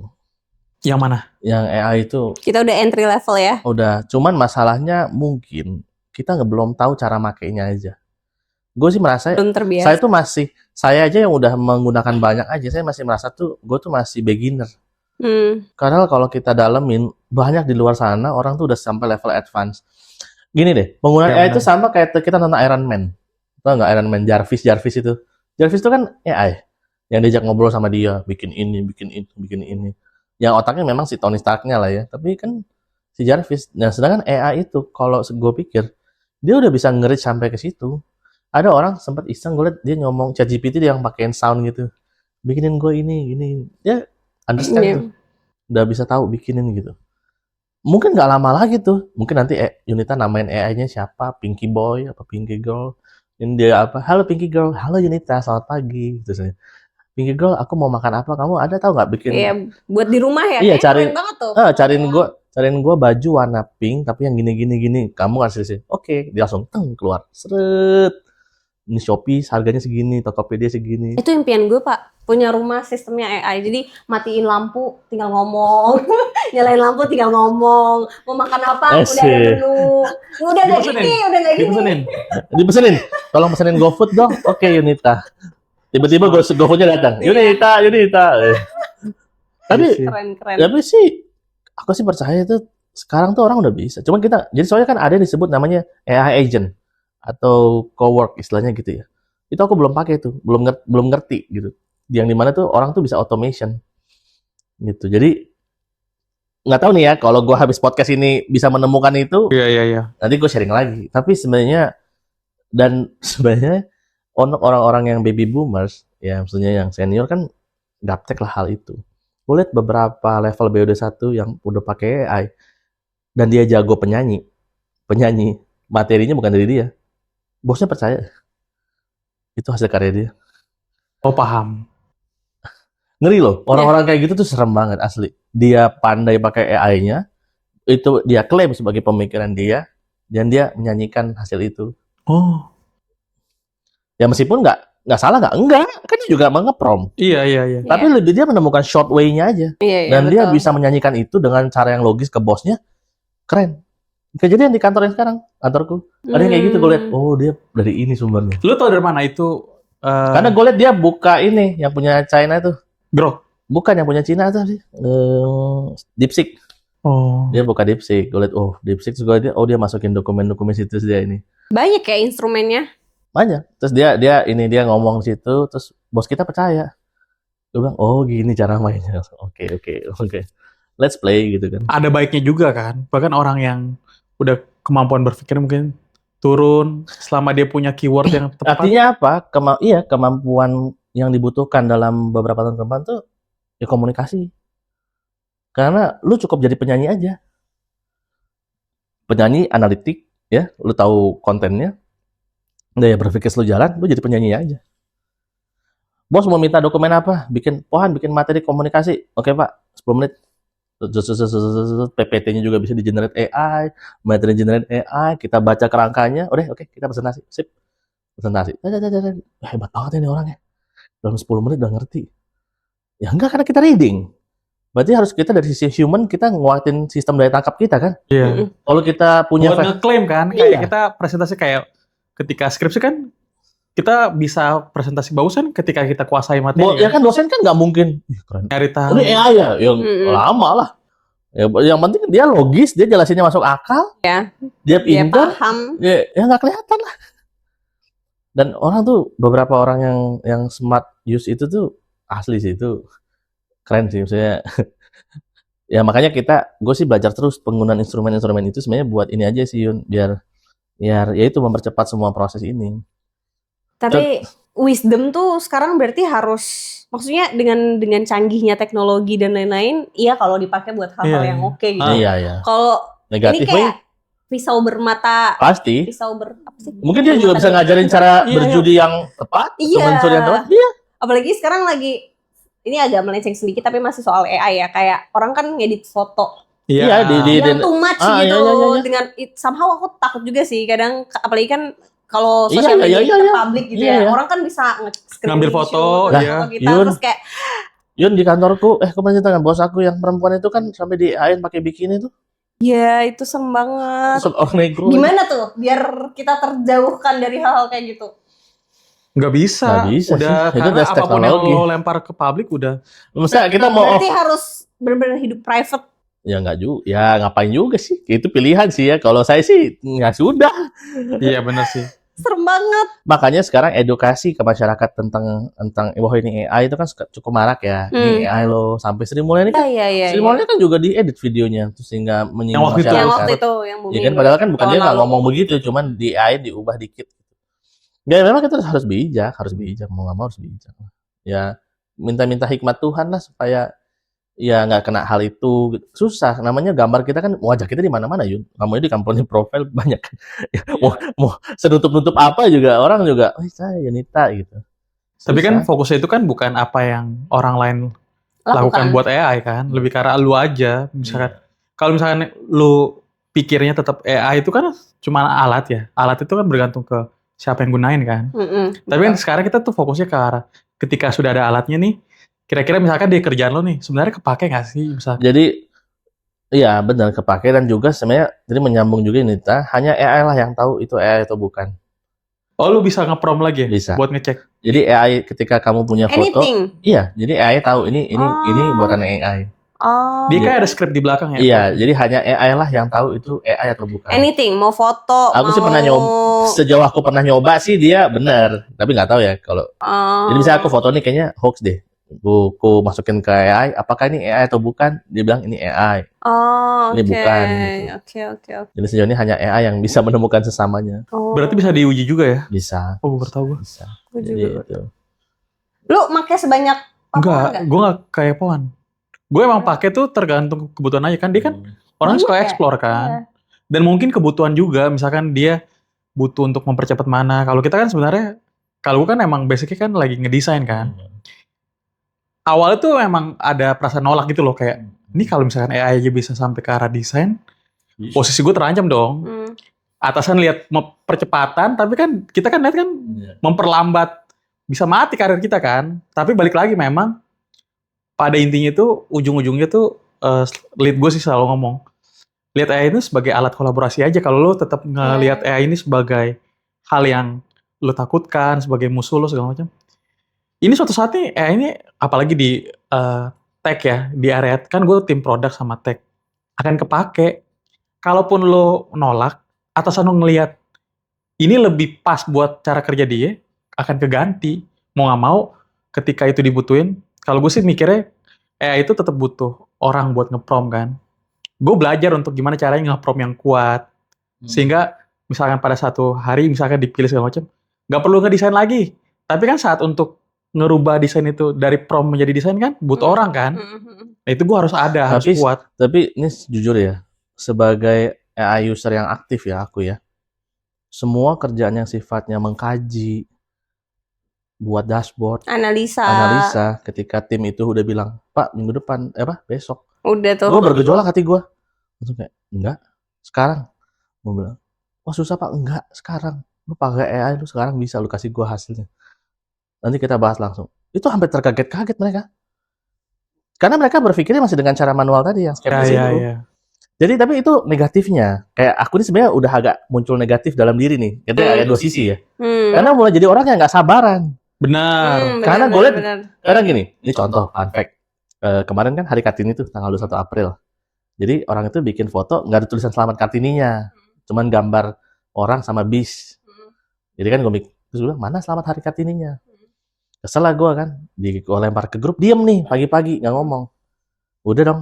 Yang mana? Yang AI itu Kita udah entry level ya. udah, cuman masalahnya mungkin kita belum tahu cara makainya aja. Gue sih merasa Belum terbiasa. saya tuh masih, saya aja yang udah menggunakan banyak aja, saya masih merasa tuh gue tuh masih beginner. Karena kalau kita dalemin, banyak di luar sana orang tuh udah sampai level advance. Gini deh, penggunaan Ya, AI benar. itu sama kayak kita nonton Iron Man. Tau nggak Iron Man, Jarvis itu? Jarvis itu kan AI yang diajak ngobrol sama dia, bikin ini, bikin itu, bikin ini. Yang otaknya memang si Tony Stark-nya lah ya, tapi kan si Jarvis. Nah, sedangkan AI itu kalau gue pikir dia udah bisa nge-reach sampai ke situ. Ada orang sempat iseng gue liat dia ngomong ChatGPT dia yang pakein sound gitu. Bikinin gue ini, gini. Dia understand Iya. tuh. Udah bisa tahu bikinin gitu. Mungkin nggak lama lagi tuh. Mungkin nanti Yunita namain AI-nya siapa? Pinky Boy apa Pinky Girl. Ini dia apa? Halo Pinky Girl. Halo Yunita, selamat pagi. Terus Pinky Girl, aku mau makan apa? Kamu ada tahu nggak bikin? Iya, buat di rumah ya. Iya, Keren banget tuh. cariin gue baju warna pink tapi yang gini. Kamu kasih sih. Oke, dia langsung keluar. Seret. Ini Shopee harganya segini, Tokopedia segini. Itu impian gue, Pak. Punya rumah sistemnya AI. Jadi matiin lampu tinggal ngomong. Nyalain lampu tinggal ngomong. Mau makan apa? Udah ada menu. Udah enggak gini. Dipesenin. Tolong pesenin GoFood dong. Oke, Yunita. Tiba-tiba GoFood-nya datang. Yunita. Keren. Tapi sih aku sih percaya itu sekarang tuh orang udah bisa. Cuman jadi soalnya kan ada yang disebut namanya AI agent atau cowork istilahnya gitu ya. Itu aku belum pakai tuh, belum ngerti gitu. Yang dimana tuh orang tuh bisa automation gitu. Jadi nggak tahu nih ya kalau gue habis podcast ini bisa menemukan itu. Iya. Nanti gue sharing lagi. Tapi sebenarnya orang-orang yang baby boomers, ya maksudnya yang senior kan gaptek lah hal itu. Gue lihat beberapa level BOD1 yang udah pakai AI dan dia jago penyanyi, materinya bukan dari dia, bosnya percaya itu hasil karya dia. Oh, paham. Ngeri loh, orang-orang kayak gitu tuh serem banget asli. Dia pandai pakai AI-nya, itu dia klaim sebagai pemikiran dia, dan dia menyanyikan hasil itu. Oh. Ya meskipun nggak salah enggak, kan dia juga nge-prom. Iya. Tapi lebih dia menemukan short way-nya aja. Iya, Dan dia betul. bisa menyanyikan itu dengan cara yang logis ke bosnya. Keren. Kejadian di kantor yang sekarang, kantorku. Ada yang kayak gitu, gue lihat, oh dia dari ini sumbernya. Lu tau dari mana itu? Karena gue lihat dia buka ini, yang punya China itu. Grok. Bukan yang punya Cina itu sih. DeepSeek. Oh. Dia buka DeepSeek. Gue lihat, DeepSeek juga dia masukin dokumen-dokumen situs dia ini. Banyak ya instrumennya. Banyak. Terus dia ngomong di situ, terus bos kita percaya. Gue bilang, oh gini cara mainnya. Oke. Let's play gitu kan. Ada baiknya juga kan. Bahkan orang yang udah kemampuan berpikir mungkin turun selama dia punya keyword yang tepat. Artinya apa? Kemampuan yang dibutuhkan dalam beberapa tahun ke depan tuh ya komunikasi. Karena lu cukup jadi penyanyi aja. Penyanyi analitik, ya, lu tahu kontennya. Daya berpikir lu jalan, lu jadi penyanyi aja. Bos mau minta dokumen apa? Bikin materi komunikasi. Oke, Pak, 10 menit. PPT-nya juga bisa di-generate AI, materi generate AI, kita baca kerangkanya, oke, kita presentasi. Sip. Presentasi. Hebat banget ini orangnya. Dalam 10 menit udah ngerti. Ya enggak, karena kita reading. Berarti harus kita dari sisi human, kita nguatin sistem daya tangkap kita kan? Iya. Kalau kita punya... Buat ngeklaim kan, kayak kita presentasi kayak ketika skripsi kan, kita bisa presentasi bagusan ketika kita kuasai materi. Ya kan dosen kan nggak mungkin. Keren. Nyari tahu. Ini AI ya, yang lama lah. Ya, yang penting dia logis, dia jelasinnya masuk akal. Ya. Dia pintar. Dia paham. Ya nggak kelihatan lah. Dan orang tuh, beberapa orang yang smart use itu tuh asli sih, itu keren sih maksudnya. Ya makanya gue sih belajar terus penggunaan instrumen-instrumen itu sebenarnya buat ini aja sih Yun, biar ya itu mempercepat semua proses ini. Tapi wisdom tuh sekarang berarti harus, maksudnya dengan canggihnya teknologi dan lain-lain, iya kalau dipakai buat hal-hal yang oke gitu. Iya. Kalau negatif ini kayak pisau bermata. Pasti. Apa sih? Mungkin dia juga bisa ngajarin cara berjudi yang tepat, mencuri yang tepat. Iya. Apalagi sekarang lagi, ini agak melenceng sedikit tapi masih soal AI ya, kayak orang kan ngedit foto. Iya, yang too much gitu. Iya. Dengan somehow aku takut juga sih kadang, apalagi kan kalau sosial media publik gitu ya, orang kan bisa ngambil foto, kita, terus kayak Yun di kantorku, kemarin dengan bos aku yang perempuan itu kan sampai di-AI pakai bikini tuh. Iya, itu serem banget. Gimana tuh biar kita terjauhkan dari hal-hal kayak gitu? Nggak bisa udah sih. Karena apapun yang lo lempar ke publik udah. Maksudnya kita mau berarti harus benar-benar hidup private. Ya nggak juga, ya ngapain juga sih? Itu pilihan sih ya. Kalau saya sih nggak sudah. Iya benar sih. Serem banget. Makanya sekarang edukasi ke masyarakat tentang wah ini AI itu kan cukup marak ya. Ini AI loh, sampai Sri Mulyani kan. Sri Mulyani kan juga diedit videonya tuh sehingga menyinggung masyarakat. Yang waktu itu yang booming. Ya kan padahal kan bukan dia nggak ngomong begitu, cuman di AI diubah dikit. Ya memang kita harus bijak, mau nggak mau harus bijak. Ya minta hikmat Tuhan lah supaya ya nggak kena hal itu. Susah, namanya gambar kita kan, wajah kita di mana-mana Yun. Kamu di company profile banyak kan. Ya, mau senutup-nutup apa juga orang juga, saya Yunita gitu. Tapi Bisa. kan fokusnya itu kan bukan apa yang orang lain lakukan buat AI kan, lebih karena lu aja. Misalkan kalau misalkan lu pikirnya tetap AI itu kan cuma alat ya. Alat itu kan bergantung ke siapa yang gunain kan. Tapi kan sekarang kita tuh fokusnya ke arah ketika sudah ada alatnya nih, kira-kira misalkan di kerjaan lo nih sebenarnya kepake nggak sih misalkan? Jadi iya benar kepake, dan juga sebenarnya jadi menyambung juga ini, hanya AI lah yang tahu itu AI atau bukan. Oh, lu bisa nge-prompt lagi ya? Bisa. Buat ngecek. Jadi AI ketika kamu punya foto, iya, jadi AI tahu ini buatan AI. Oh. Dia kayak ada script di belakang ya? Iya, jadi hanya AI lah yang tahu itu AI atau bukan. Anything, mau foto, Aku sih pernah nyoba, sejauh aku pernah nyoba sih dia benar, tapi nggak tahu ya kalau. Jadi misalnya aku foto nih kayaknya hoax deh. Aku masukin ke AI, apakah ini AI atau bukan? Dia bilang ini AI. Oh, ini bukan. Oke. Jadi sejauh ini hanya AI yang bisa menemukan sesamanya. Oh. Berarti bisa diuji juga ya? Bisa. Oh, gue baru tahu gue. Bisa. Gue Jadi juga. itu. Lu pakai sebanyak Enggak, gue nggak kayak Poan. Gue emang pakai tuh tergantung kebutuhan aja kan. Dia kan orang suka explore kan. Dan mungkin kebutuhan juga, misalkan dia butuh untuk mempercepat mana. Kalau kita kan sebenarnya, kalau gue kan emang basicnya kan lagi ngedesain kan. Awalnya tuh emang ada perasaan nolak gitu loh, kayak ini kalau misalkan AI aja bisa sampai ke arah desain, posisi gue terancam dong. Atasan lihat percepatan, tapi kan kita kan lihat kan memperlambat, bisa mati karir kita kan. Tapi balik lagi memang pada intinya itu ujung-ujungnya tuh lead gue sih selalu ngomong, lihat AI ini sebagai alat kolaborasi aja. Kalau lo tetap ngelihat AI ini sebagai hal yang lo takutkan, sebagai musuh lo segala macam, ini suatu saat nih AI ini apalagi di tech ya, di area kan gue tim produk sama tech akan kepake. Kalaupun lo nolak, atasan lo ngelihat ini lebih pas buat cara kerja dia, akan keganti. Mau nggak mau, ketika itu dibutuhin, kalau gue sih mikirnya AI itu tetap butuh orang buat nge-prompt kan. Gue belajar untuk gimana caranya nge-prompt yang kuat. Sehingga misalkan pada satu hari misalkan dipilih segala macam, nggak perlu ngedesain lagi. Tapi kan saat untuk ngerubah desain itu dari prompt menjadi desain kan butuh orang kan. Nah itu gue harus ada, harus kuat. Tapi ini jujur ya, sebagai AI user yang aktif ya aku ya, semua kerjaan yang sifatnya mengkaji, buat dashboard, analisa, ketika tim itu udah bilang, Pak minggu depan, besok, udah tuh. Gue bergejolak hati gue, langsung kayak enggak, sekarang. Gue bilang, wah susah Pak, enggak, sekarang. Lu pakai AI, lu sekarang bisa, lu kasih gue hasilnya. Nanti kita bahas langsung. Itu hampir terkaget-kaget mereka. Karena mereka berpikirnya masih dengan cara manual tadi yang skeptis itu. Jadi tapi itu negatifnya. Kayak aku ini sebenarnya udah agak muncul negatif dalam diri nih. Itu ada dua sisi ya. Karena mulai jadi orang yang nggak sabaran. Benar. Karena gue lihat, karena gini, ini contoh, fun fact. Kemarin kan hari Kartini tuh tanggal 21 April. Jadi orang itu bikin foto nggak ada tulisan selamat Kartininya, cuman gambar orang sama bis. Jadi kan gue terus bilang mana selamat hari Kartininya. Kesel lah gue kan, gue lempar ke grup, diem nih pagi-pagi nggak ngomong. Udah dong,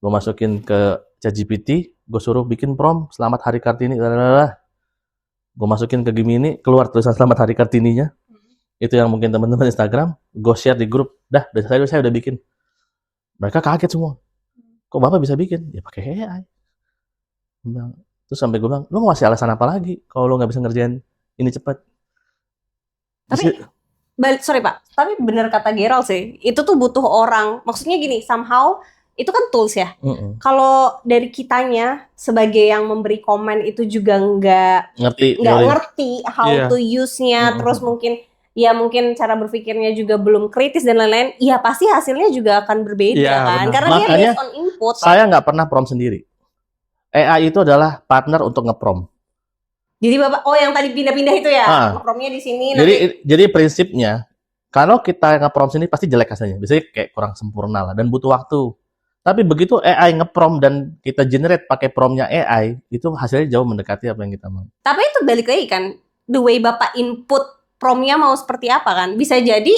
gue masukin ke ChatGPT, gue suruh bikin prompt selamat hari Kartini, gue masukin ke Gemini, keluar tulisan selamat hari Kartininya. Itu yang mungkin teman-teman Instagram, gue share di grup, saya udah bikin. Mereka kaget semua. Kok Bapak bisa bikin? Ya pakai AI. Terus sampai gue bilang, lu mau ngasih alasan apa lagi kalau lu nggak bisa ngerjain ini cepat? Tapi sorry Pak, tapi bener kata Gerald sih, itu tuh butuh orang. Maksudnya gini, somehow itu kan tools ya. Kalau dari kitanya sebagai yang memberi komen itu juga nggak ngerti how to use-nya, terus mungkin cara berpikirnya juga belum kritis dan lain-lain, ya pasti hasilnya juga akan berbeda kan. Benar. Karena makanya, dia based on input. Saya nggak pernah prompt sendiri. AI itu adalah partner untuk nge-prompt. Jadi Bapak, yang tadi pindah-pindah itu ya, nge-promptnya di sini. Jadi prinsipnya, kalau kita nge-prompt sini pasti jelek hasilnya. Biasanya kayak kurang sempurna lah dan butuh waktu. Tapi begitu AI nge-prompt dan kita generate pakai promptnya AI, itu hasilnya jauh mendekati apa yang kita mau. Tapi itu balik lagi kan, the way Bapak input promptnya mau seperti apa kan? Bisa jadi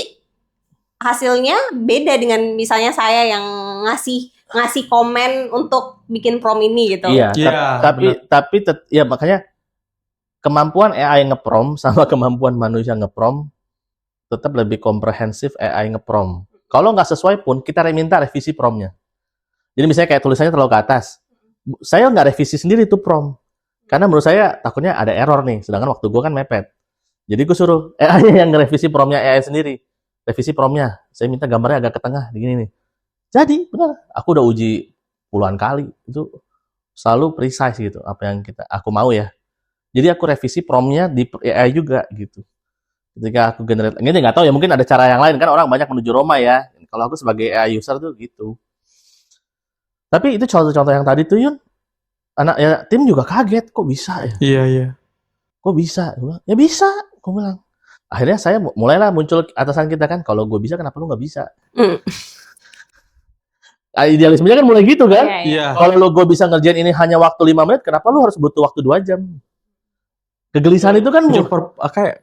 hasilnya beda dengan misalnya saya yang ngasih komen untuk bikin prompt ini gitu. Iya, tapi makanya kemampuan AI nge-prompt sama kemampuan manusia nge-prompt tetap lebih komprehensif AI nge-prompt. Kalau nggak sesuai pun kita minta revisi promptnya. Jadi misalnya kayak tulisannya terlalu ke atas, saya nggak revisi sendiri tuh prompt. Karena menurut saya takutnya ada error nih, sedangkan waktu gue kan mepet. Jadi gue suruh AI yang ngerevisi promptnya AI sendiri. revisi promnya. Saya minta gambarnya agak ke tengah, begini nih. Jadi benar, aku udah uji puluhan kali itu selalu precise gitu apa yang aku mau ya. Jadi aku revisi promnya di AI juga gitu. Ketika aku generate, ini nggak tahu ya, mungkin ada cara yang lain kan, orang banyak menuju Roma ya. Kalau aku sebagai AI user tuh gitu. Tapi itu contoh-contoh yang tadi tuh Yun, anak ya tim juga kaget, kok bisa ya? Iya, iya. Kok bisa? Gua bilang, ya bisa, aku bilang. Akhirnya saya mulailah muncul atasan kita kan, kalau gue bisa kenapa lu nggak bisa? Idealismenya kan mulai gitu kan? Iya, iya. Iya. Kalau gue bisa ngerjain ini hanya waktu 5 menit, kenapa lu harus butuh waktu 2 jam? Kegelisahan itu kan Muncul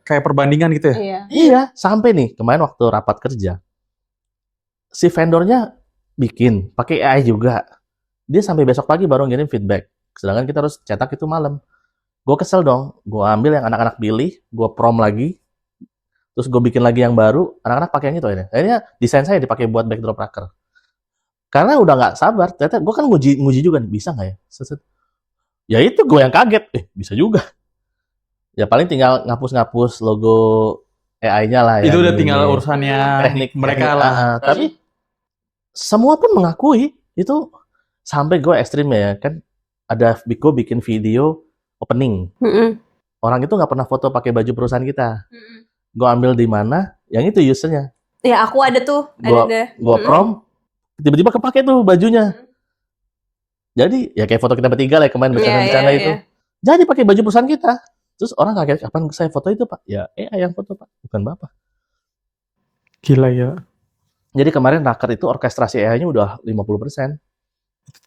kayak perbandingan gitu ya. Iya. iya, sampai nih kemarin waktu rapat kerja. Si vendornya bikin pakai AI juga. Dia sampai besok pagi baru ngirim feedback. Sedangkan kita harus cetak itu malam. Gue kesel dong. Gue ambil yang anak-anak pilih, gue prom lagi, terus gue bikin lagi yang baru. Anak-anak pakai yang itu akhirnya. Akhirnya desain saya dipakai buat backdrop raker. Karena udah nggak sabar. Ternyata gue kan nguji juga nih, bisa nggak ya? Seset. Ya itu gue yang kaget. Bisa juga. Ya paling tinggal ngapus-ngapus logo AI-nya lah ya. Itu udah tinggal urusannya teknik mereka lah. Tapi semua pun mengakui itu, sampai gue ekstrim ya kan, ada gue bikin video opening. Orang itu nggak pernah foto pakai baju perusahaan kita. Gue ambil di mana, yang itu usernya. Ya aku ada tuh, Gue prom, tiba-tiba kepake tuh bajunya. Jadi ya kayak foto kita bertiga lah kemarin bencana itu. Jadi pakai baju perusahaan kita. Terus orang kaget, kapan saya foto itu Pak? Ya AI yang foto Pak, bukan Bapak. Gila ya. Jadi kemarin raker itu orkestrasi AI-nya udah 50%.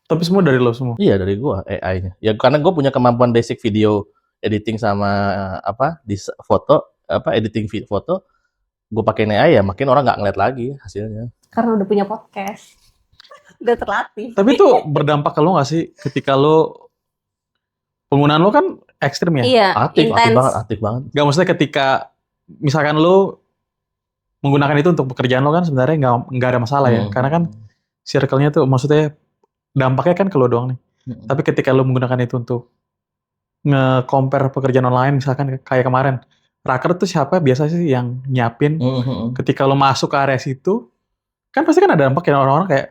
Tapi semua dari lo semua? Iya dari gua AI-nya. Ya karena gue punya kemampuan basic video editing sama editing foto. Gue pakai AI ya makin orang nggak ngeliat lagi hasilnya. Karena udah punya podcast. Udah terlatih. Tapi itu berdampak ke lo nggak sih ketika lo penggunaan lo kan ekstrim ya? Iya, aktif banget. Gak maksudnya ketika misalkan lo menggunakan itu untuk pekerjaan lo kan sebenarnya nggak ada masalah ya, karena kan circle-nya tuh maksudnya dampaknya kan ke lo doang nih. Tapi ketika lo menggunakan itu untuk nge-compare pekerjaan online misalkan kayak kemarin, raker tuh siapa biasa sih yang nyiapin? Ketika lo masuk ke area situ, kan pasti kan ada dampak yang orang-orang kayak,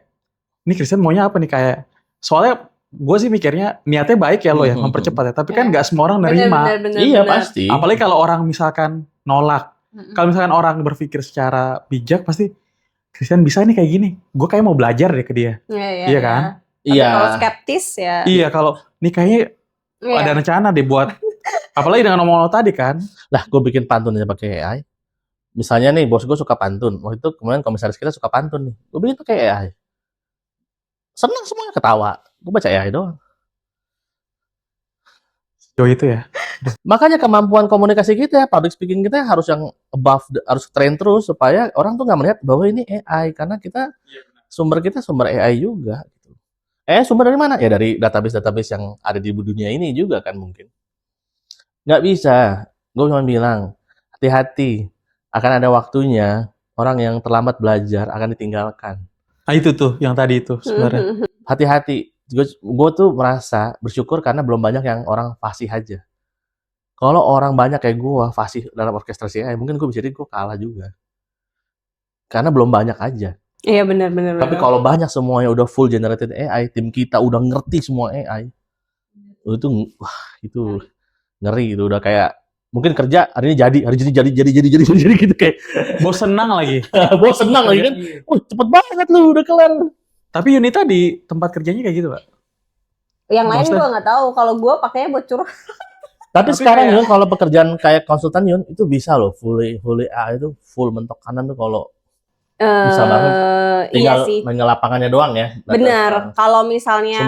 ini Christian maunya apa nih kayak, soalnya gue sih mikirnya niatnya baik ya lo ya mempercepat ya, tapi kan nggak semua orang nerima. Iya pasti. Apalagi kalau orang misalkan nolak, kalau misalkan orang berpikir secara bijak pasti Christian bisa nih kayak gini, gue kayak mau belajar deh ke dia. Iya kan? Iya. Kalau skeptis ya. Iya kalau nih kayaknya ada rencana deh buat, apalagi dengan ngomong lo tadi kan. Lah gue bikin pantun aja pakai AI. Misalnya nih bos gue suka pantun, waktu itu kemudian komisaris kita suka pantun nih, gue bikin pakai AI. Senang semuanya ketawa. Gue baca AI doang. Jauh itu ya. Makanya kemampuan komunikasi kita, public speaking kita harus yang above, harus train terus supaya orang tuh nggak melihat bahwa ini AI, karena kita sumber AI juga. Gitu. Sumber dari mana? Ya dari database yang ada di dunia ini juga kan mungkin. Nggak bisa. Gue cuma bilang hati-hati. Akan ada waktunya orang yang terlambat belajar akan ditinggalkan. Nah itu tuh yang tadi itu sebenarnya. Hati-hati. Gue tuh merasa bersyukur karena belum banyak yang orang fasih aja. Kalau orang banyak kayak gue fasih dalam orkestrasi AI, mungkin gue bisa jadi gue kalah juga. Karena belum banyak aja. Iya benar. Tapi kalau banyak semuanya udah full generated AI, tim kita udah ngerti semua AI, itu ngeri, itu udah kayak mungkin kerja hari ini jadi gitu kayak. Bos senang lagi. Bos senang lagi kan. Cepet banget lu udah kelar. Tapi Yunita di tempat kerjanya kayak gitu, Pak? Yang lain gue nggak tahu. Kalau gue pakainya buat curhat. Tapi sekarang Yun, kalau pekerjaan kayak konsultan Yun, itu bisa loh, fully AI itu full mentok kanan tuh kalau bisa banget. Tinggal main lapangannya doang ya. Benar. Kalau misalnya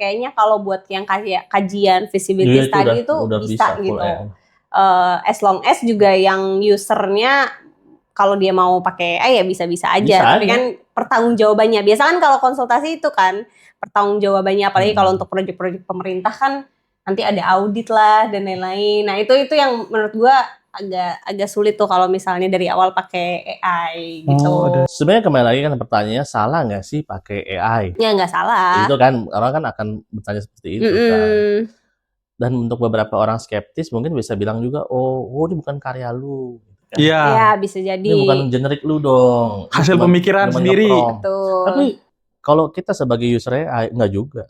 kayaknya kalau buat yang kajian visibility tadi itu bisa gitu. As long as juga yang usernya kalau dia mau pakai AI ya bisa-bisa aja. Tapi kan pertanggungjawabannya. Biasa kan kalau konsultasi itu kan pertanggungjawabannya, apalagi kalau untuk proyek-proyek pemerintah kan nanti ada audit lah dan lain-lain. Nah itu yang menurut gua agak sulit tuh kalau misalnya dari awal pakai AI gitu. Sebenarnya kembali lagi kan pertanyaannya, salah nggak sih pakai AI? Ya nggak salah. Itu kan orang kan akan bertanya seperti itu kan. Dan untuk beberapa orang skeptis mungkin bisa bilang juga, oh ini bukan karya lu. kan? Iya. Ya bisa jadi. Ini bukan generik lu dong. Ini Hasil cuma- pemikiran cuma sendiri. nge-prompt. Betul. Tapi kalau kita sebagai user AI, enggak juga.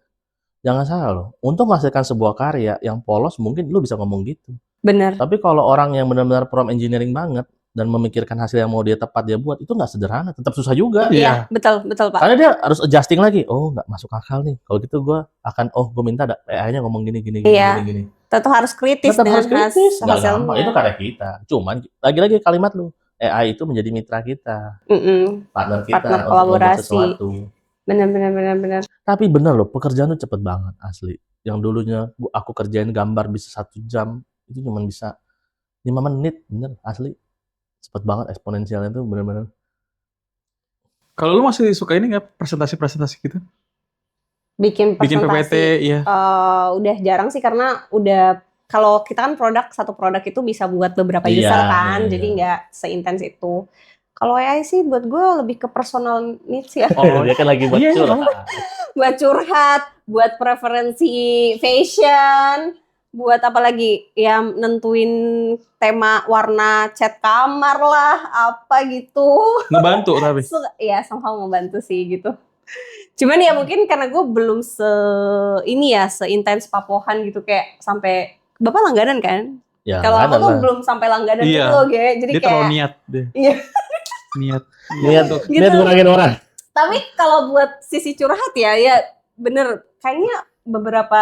Jangan salah loh. Untuk menghasilkan sebuah karya yang polos, mungkin lu bisa ngomong gitu. Bener. Tapi kalau orang yang benar-benar prompt engineering banget dan memikirkan hasil yang mau dia tepat dia buat, itu nggak sederhana. Tetap susah juga. Iya. Iya, betul Pak. Karena dia harus adjusting lagi. Oh, nggak masuk akal nih. Kalau gitu gue akan, gue minta AI-nya ngomong gini. Iya. Gini. Tetap harus kritis Tetap dengan harus kritis. Nggak hasilnya. gampang. Itu karya kita. Cuman, lagi-lagi kalimat lu. AI itu menjadi mitra kita. Partner kita. Partner untuk kolaborasi. membuat sesuatu. Bener. Tapi bener loh, pekerjaan tuh cepet banget asli. Yang dulunya aku kerjain gambar bisa 1 jam, itu cuma bisa 5 menit, bener asli. Cepet banget eksponensialnya tuh bener-bener. Kalau lu masih suka ini nggak presentasi gitu? Bikin Bikin PPT, presentasi. iya. Udah jarang sih karena udah kalau kita kan satu produk itu bisa buat beberapa Iya, user kan, iya. jadi nggak seintens itu. Kalau AI sih buat gue lebih ke personal needs ya. Oh, Dia kan lagi buat iya, curhat. Buat curhat, buat preferensi fashion, buat apa lagi ya nentuin tema warna cat kamar lah, apa gitu. Ngebantu tapi. Ya somehow membantu sih gitu. Cuman ya mungkin karena gue belum seintens Papohan gitu kayak sampai Bapak langganan kan? Ya, Kalau aku ada tuh lah. belum sampai langganan Iya. gitu loh, Ge. Jadi Dia kayak terlalu niat deh. Iya. Niat. Niat Gitu. ngurangin orang. Tapi kalau buat sisi curhat ya bener kayaknya beberapa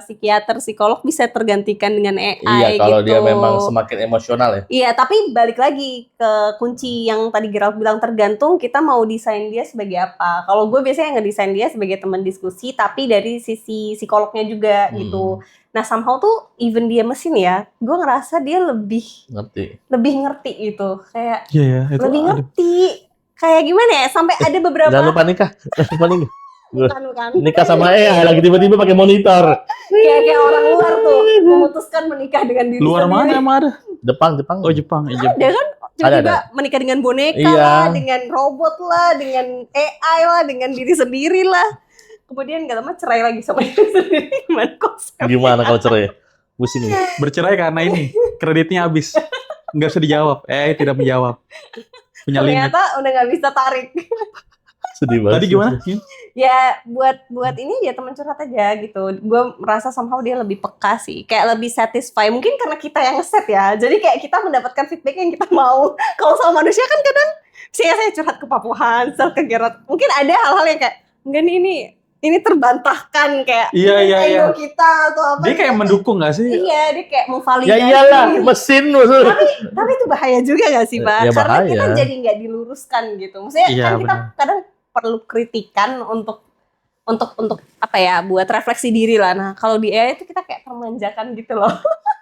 psikiater, psikolog bisa tergantikan dengan AI Iya, kalau gitu. dia memang semakin emosional ya. Iya, tapi balik lagi ke kunci yang tadi Gerald bilang, tergantung kita mau desain dia sebagai apa. Kalau gue biasanya ngedesain dia sebagai teman diskusi, tapi dari sisi psikolognya juga gitu. Nah, somehow tuh even dia mesin ya, gue ngerasa dia lebih Ngerti. gitu. Kayak Iya ya, itu lebih ada. ngerti. Kayak gimana ya? Sampai ada beberapa Jangan lupa nikah. Jangan lupa nikah. bukan. Nikah sama AI lagi tiba-tiba pakai monitor. Kayak orang luar tuh memutuskan menikah dengan diri Luar sendiri. mana emang ada? Jepang. Oh, Jepang. Iya. Ada kan tiba-tiba Ada. menikah dengan boneka Iya. lah, dengan robot lah, dengan AI lah, dengan diri sendiri lah. Kemudian gak lama cerai lagi sama diri sendiri. Gimana konsepnya? Gimana kalau cerai? Pusing nih. Bercerai karena ini kreditnya habis. Nggak bisa dijawab. Tidak menjawab. Punya limit. Ternyata udah gak bisa tarik. Sedih banget. Tadi gimana? Ya buat ini ya teman curhat aja gitu. Gue merasa somehow dia lebih peka sih, kayak lebih satisfy. Mungkin karena kita yang ngeset ya, jadi kayak kita mendapatkan feedback yang kita mau. Kalau sama manusia kan kadang saya curhat ke Papuhan, ke Gerard, mungkin ada hal-hal yang kayak enggak nih ini terbantahkan kayak Iya. ego kita atau apa. Dia kayak mendukung nggak sih? Iya, dia kayak memvalidasi. Ya iyalah, mesin maksudnya. Tapi itu bahaya juga gak sih, Pak? Ya, Karena bahaya. kita jadi nggak diluruskan gitu. Maksudnya Iya, kan kita benar. kadang perlu kritikan untuk apa ya, buat refleksi diri lah. Nah, kalau di AI itu kita kayak termanjakan gitu loh.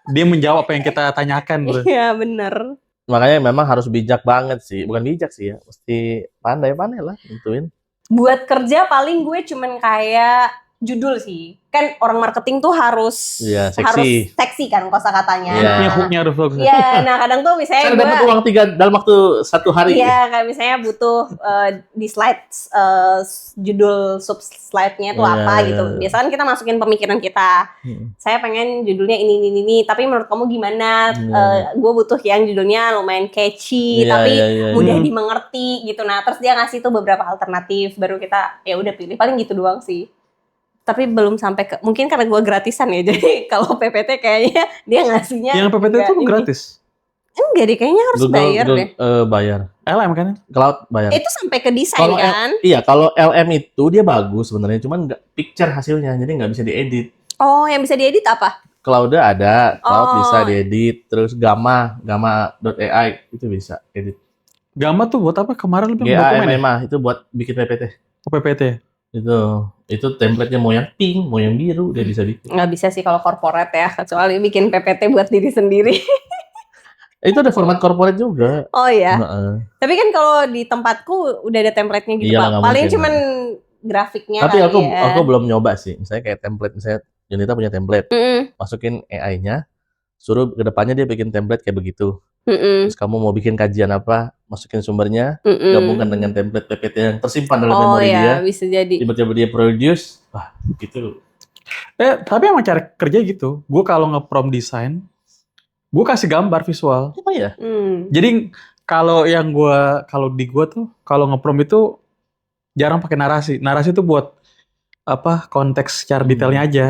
Dia menjawab apa yang kita tanyakan, bro. Iya, bener. Makanya memang harus bijak banget sih. Bukan bijak sih ya. Mesti pandai-pandai lah nentuin. Buat kerja paling gue cuman kayak judul sih. Kan orang marketing tuh harus Iya, seksi. harus seksi kan kosakatanya. Iya. Hooknya harus bagus. Iya, nah kadang tuh misalnya Saya gue dapat uang 3 dalam waktu 1 hari. iya, kayak misalnya butuh di slides judul sub slide-nya itu Iya, apa gitu. iya. Biasanya kan kita masukin pemikiran kita. Saya pengen judulnya ini, tapi menurut kamu gimana? Iya. Gue butuh yang judulnya lumayan catchy, Iya, tapi iya. mudah Hmm. dimengerti gitu. Nah, terus dia ngasih tuh beberapa alternatif, baru kita ya udah pilih. Paling gitu doang sih. Tapi belum sampai ke, mungkin karena gue gratisan ya. Jadi kalau PPT kayaknya dia ngasihnya Yang PPT enggak itu ini. gratis. Enggak deh, kayaknya harus bayar deh. Bayar. LM kan? Cloud bayar. Itu sampai ke desain Kalau kan? Iya, kalau LM itu dia bagus sebenarnya, cuman nggak picture hasilnya, jadi nggak bisa diedit. Oh, yang bisa diedit apa? Cloud ada, Cloud Oh. bisa diedit, terus Gamma.ai itu bisa edit. Gamma tuh buat apa? Kemarin lu bilang dokumen ya? GAMMA itu buat bikin PPT. Oh, PPT. Itu template-nya mau yang pink, mau yang biru, dia bisa bikin. Nggak bisa sih kalau corporate ya, kecuali bikin PPT buat diri sendiri. Itu ada format corporate juga. Oh iya. Heeh. Tapi kan kalau di tempatku udah ada template-nya gitu, Iyalah, Pak. nggak Paling mungkin. cuman grafiknya Tapi kali ya. aku belum nyoba sih. Misalnya kayak template, misalnya Junita punya template, masukin AI-nya, suruh ke depannya dia bikin template kayak begitu. Terus kamu mau bikin kajian apa, masukin sumbernya, gabungkan dengan template PPT yang tersimpan dalam Oh memori iya, dia. bisa jadi. Tiba-tiba dia produce, wah gitu. Tapi emang cara kerja gitu. Gue kalau nge-prompt desain, gue kasih gambar visual. Oh ya? Jadi kalau di gue tuh kalau nge-prom itu jarang pakai narasi. Narasi itu buat konteks secara detailnya aja.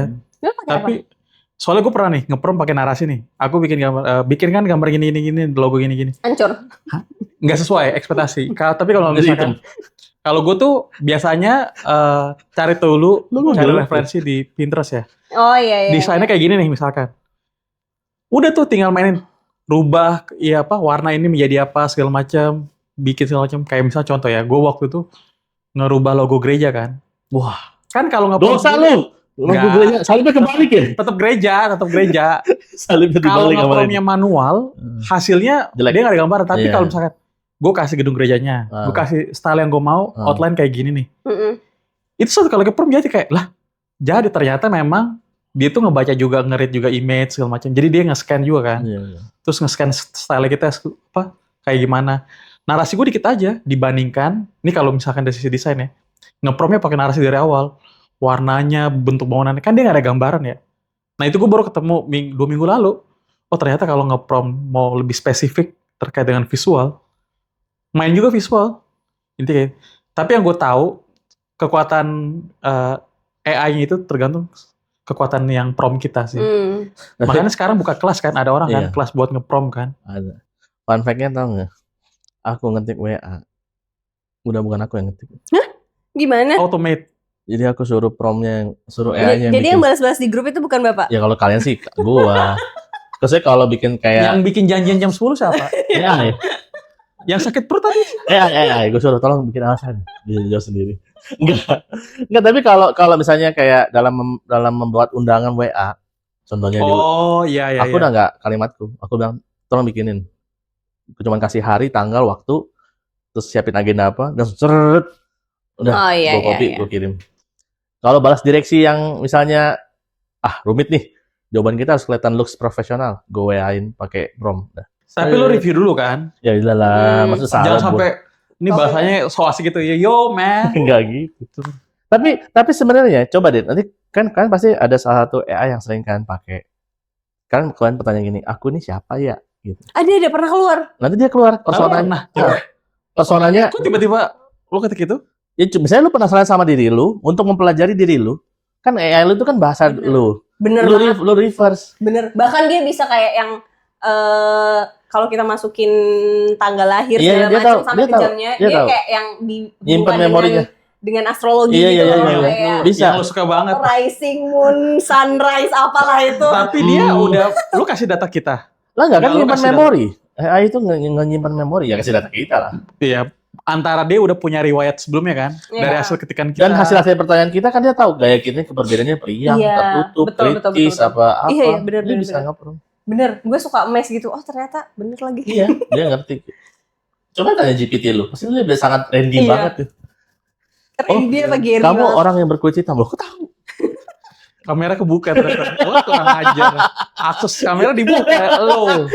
Tapi soalnya gue pernah nih nge-prom pakai narasi nih. Aku bikin kan gambar gini, logo gini. Hancur. Nggak sesuai ekspektasi. Tapi kalau misalkan kalau gue tuh biasanya cari referensi di Pinterest ya. Oh iya. Desainnya kayak gini nih misalkan. Udah tuh tinggal mainin, rubah warna ini menjadi apa segala macam, bikin segala macam. Kayak misalnya contoh ya, gue waktu itu ngerubah logo gereja kan. Wah, kan kalau nggak dosa lu. Logo gereja, salibnya kebalik ya? Tetap gereja. Salibnya Kalau dibalik kemarin. nge-promnya manual, hasilnya jelek. Dia nggak ada gambaran. Tapi kalau misalkan gue kasih gedung gerejanya, gue kasih style yang gue mau, outline kayak gini nih. Itu suatu kalau nge-prom jadi kayak jadi ternyata memang dia tuh ngebaca juga, nge-read juga image segala macam. Jadi dia nge-scan juga kan. Terus nge-scan style kita kayak gimana. Narasi gue dikit aja dibandingkan. Ini kalau misalkan dari sisi desain ya. Nge-promnya pakai narasi dari awal. Warnanya, bentuk bangunannya. Kan dia nggak ada gambaran ya. Nah itu gue baru ketemu 2 minggu lalu. Oh ternyata kalau nge-prom mau lebih spesifik terkait dengan visual. Main juga visual. Intinya. Tapi yang gue tahu kekuatan AI-nya itu tergantung kekuatan yang prom kita sih. Makanya sekarang buka kelas kan, ada orang kan kelas buat nge-prom kan. Ada. Fun fact-nya tau nggak? Aku ngetik WA. Udah bukan aku yang ngetik. Hah? Gimana? Automate. Jadi aku suruh suruh AI-nya. Jadi yang balas-balas di grup itu bukan Bapak? Ya kalau kalian sih gua. Terus kalau bikin kayak yang bikin janjian jam 10 siapa? AI. Yang sakit perut tadi? AI. Gue suruh tolong bikin alasan. Dia jawab sendiri. Enggak, tapi kalau misalnya kayak dalam membuat undangan WA, contohnya iya. Aku udah nggak kalimatku. Aku bilang, tolong bikinin. Aku cuma kasih hari, tanggal, waktu, terus siapin agenda apa, dan seret. Udah, gue copy, gue kirim. Kalau balas direksi yang misalnya, rumit nih, jawaban kita harus kelihatan looks profesional. Gue WA-in pakai prom. Tapi lo review dulu kan? Ya iyalah, maksud salah. Jangan sampai ini bahasanya so asik gitu ya, yo man. Enggak gitu. Tapi sebenarnya coba deh, nanti kan pasti ada salah satu AI yang sering kan pakai. Kan kalian pertanyaan gini, aku ini siapa ya? Gitu. Ada pernah keluar. Nanti dia keluar personanya. Personanya. Kok tiba-tiba lo ketik itu? Ya misalnya lu penasaran sama diri lu, untuk mempelajari diri lu, kan AI lu itu kan bahasa lu. Bener lu reverse. Bener. Bahkan dia bisa kayak yang kalau kita masukin tanggal lahir segala macam sampai ke jamnya, dia kayak yang nyimpen memorinya dengan astrologi gitu. Iya. Bisa. Yang lo suka banget. Rising moon, sunrise, apalah itu. Tapi dia udah, lu kasih data kita. Lah nggak kan nyimpan memori. AI itu nggak nyimpan memori, ya kasih data kita lah. Iya. Antara dia udah punya riwayat sebelumnya kan, dari hasil ketikan kita. Dan hasil pertanyaan kita kan dia tahu gaya kita perbedaannya periang, tertutup, kritis, apa. Iya, bener. Dia bisa ngapron. Bener, gue suka mes gitu. Oh ternyata bener lagi. Iya, dia ngerti. Coba tanya GPT lu, pasti lu udah sangat trendy banget tuh. Trendy apa Gary kamu banget. orang yang berkulit hitam, loh, kok tahu? Kamera kebuka ternyata. Wah, kurang ajar. Akses kamera dibuka, lo.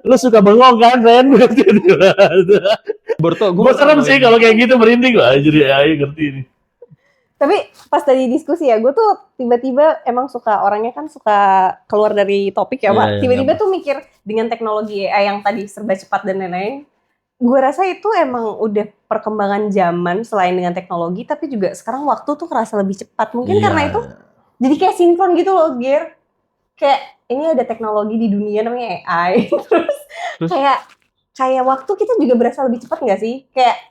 Lu suka bengong kan, Ren? Gue serem sih kalau kayak gitu merinding lah. Jadi AI ngerti ini. Tapi pas tadi diskusi ya, gue tuh tiba-tiba emang orangnya kan suka keluar dari topik ya, Pak. Tiba-tiba tuh mikir dengan teknologi AI yang tadi serba cepat dan lain-lain. Gue rasa itu emang udah perkembangan zaman selain dengan teknologi, tapi juga sekarang waktu tuh kerasa lebih cepat. Mungkin karena itu jadi kayak sinkron gitu loh, Ger. Kayak ini ada teknologi di dunia namanya AI. Terus kayak waktu kita juga berasa lebih cepat nggak sih? Kayak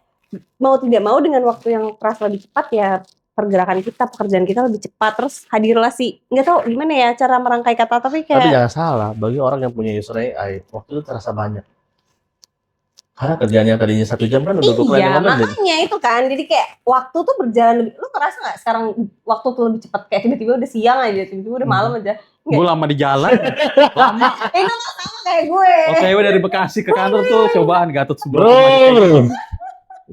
mau tidak mau dengan waktu yang terasa lebih cepat ya pergerakan kita, pekerjaan kita lebih cepat. Terus hadirlah nggak tahu gimana ya cara merangkai kata, tapi jangan salah, bagi orang yang punya user AI, waktu itu terasa banyak. Karena kerjanya tadinya 1 jam kan udah 25 menit. Iya, makanya itu kan. Jadi kayak waktu tuh berjalan lebih. Lu ngerasa nggak sekarang waktu tuh lebih cepat? Kayak tiba-tiba udah siang aja, tiba-tiba udah malam aja. Gue lama di jalan. Lama. Itu sama kayak gue. Oke, dari Bekasi ke kantor tuh cobaan Gatot Subroto. Bro.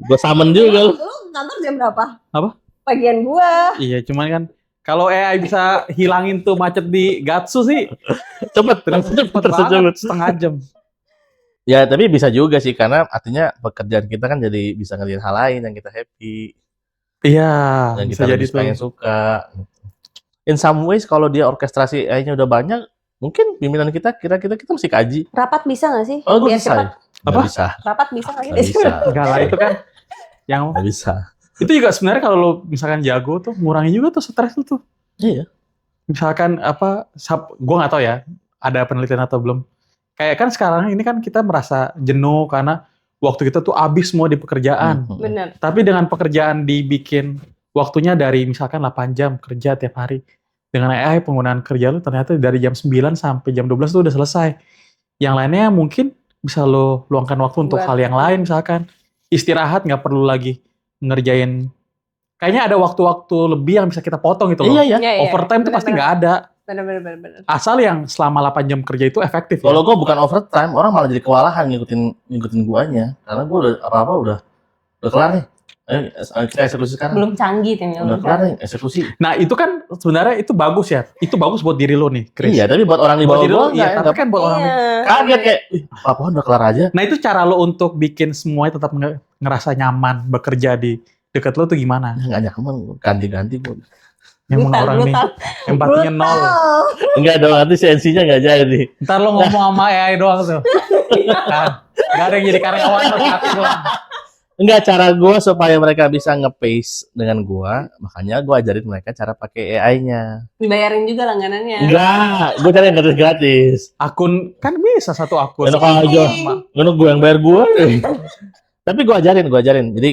Gue samen juga. Lu kantor jam berapa? Apa? Pagian gua. Iya, cuman kan kalau AI bisa hilangin tuh macet di Gatsu sih. Cepet banget, setengah jam. Ya, tapi bisa juga sih, karena artinya pekerjaan kita kan jadi bisa ngerjain hal lain yang kita happy. Iya, yang kita jadi pengen suka. In some ways, kalau dia orkestrasi AI-nya udah banyak, Mungkin pimpinan kita kira-kira kita mesti kaji. Rapat bisa nggak sih? Oh, gue Biar bisa. cepat. Nggak Apa? bisa. Rapat bisa nggak sih? Nggak bisa. Enggak lah, itu kan yang Nggak bisa. itu juga sebenarnya kalau lo misalkan jago tuh ngurangi juga tuh stres lu tuh. Iya. Misalkan gue nggak tahu ya ada penelitian atau belum. Kayak kan sekarang ini kan kita merasa jenuh karena waktu kita tuh habis semua di pekerjaan. Bener. Tapi dengan pekerjaan dibikin waktunya dari misalkan 8 jam kerja tiap hari. Dengan AI penggunaan kerja lu ternyata dari jam 9 sampai jam 12 tuh udah selesai. Yang lainnya mungkin bisa lo luangkan waktu untuk Buat- hal yang lain misalkan. Istirahat nggak perlu lagi ngerjain. Kayaknya ada waktu-waktu lebih yang bisa kita potong gitu loh. Iya, ya. Iya, iya. Overtime tuh pasti Bener-bener. nggak ada. Bener. Asal yang selama 8 jam kerja itu efektif ya. Kalau gue bukan overtime, orang malah jadi kewalahan ngikutin guanya. Karena gue udah apa-apa udah kelar nih. Kita eksekusi sekarang. Belum canggih timnya. Udah kelar nih, eksekusi. Nah itu kan sebenarnya itu bagus ya. Itu bagus buat diri lo nih, Chris. Iya, tapi buat orang di Buat bawah diri gue lo, iya. Tapi kan buat orang kaget kayak, apa udah kelar aja. Nah itu cara lo untuk bikin semuanya tetap ngerasa nyaman bekerja di deket lo tuh gimana? Nggak nyaman, ganti-ganti gue. Yang orang nih empatinya nol. Enggak dong, nanti CNC-nya nggak jadi. Ntar lo ngomong sama AI doang tuh. Nah, gak ada yang jadi karyawan lo hati lo. Enggak, cara gue supaya mereka bisa nge-pace dengan gue, makanya gue ajarin mereka cara pakai AI-nya. Dibayarin juga langganannya. Enggak, gue cari yang gratis. Akun kan bisa satu akun. Enak aja. Enak gue yang bayar gue. Tapi gue ajarin. Jadi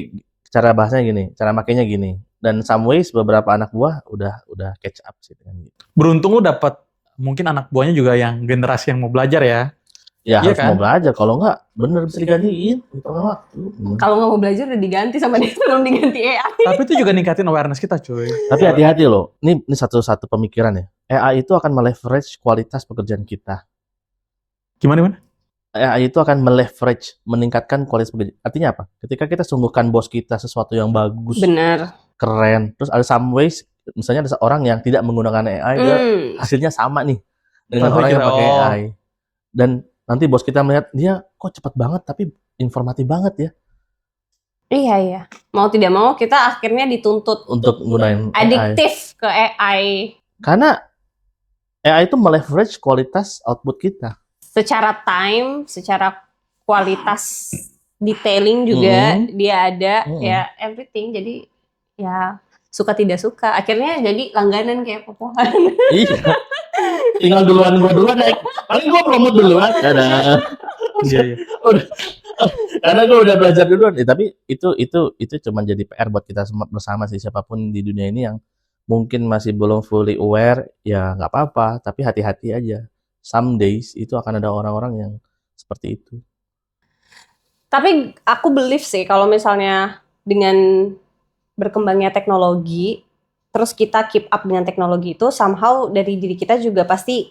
cara bahasanya gini, cara makainya gini. Dan some ways beberapa anak buah udah catch up sih dengan gitu. Beruntung lo dapet mungkin anak buahnya juga yang generasi yang mau belajar ya. Ya Iya harus kan? mau belajar, kalau enggak bener bisa digantiin. Waktu. Kalau nggak mau belajar udah diganti sama dia sebelum diganti AI. Tapi itu juga ningkatin awareness kita cuy. Tapi hati-hati loh. Ini satu pemikiran ya. AI itu akan meleverage kualitas pekerjaan kita. Gimana? AI itu akan meleverage, meningkatkan kualitas pekerjaan. Artinya apa? Ketika kita sungguhkan bos kita sesuatu yang bagus, Bener. keren, terus ada some ways, misalnya ada seorang yang tidak menggunakan AI, dia hasilnya sama nih dengan Tapi orang yang kita, pakai oh. AI. Dan nanti bos kita melihat dia kok cepat banget tapi informatif banget ya Iya. Mau tidak mau kita akhirnya dituntut untuk gunain AI. adiktif ke AI. Karena AI itu meleverage kualitas output kita. Secara time, secara kualitas detailing juga dia ada ya everything. Jadi ya suka tidak suka. Akhirnya jadi langganan kayak popohan. Iya. Tinggal gua duluan naik. Paling gua promote duluan. Dadah. Iya. Karena gua udah belajar duluan. Tapi itu cuma jadi PR buat kita semua bersama sih, siapapun di dunia ini yang mungkin masih belum fully aware, ya nggak apa-apa. Tapi hati-hati aja. Some days itu akan ada orang-orang yang seperti itu. Tapi aku believe sih kalau misalnya dengan berkembangnya teknologi, terus kita keep up dengan teknologi itu, somehow dari diri kita juga pasti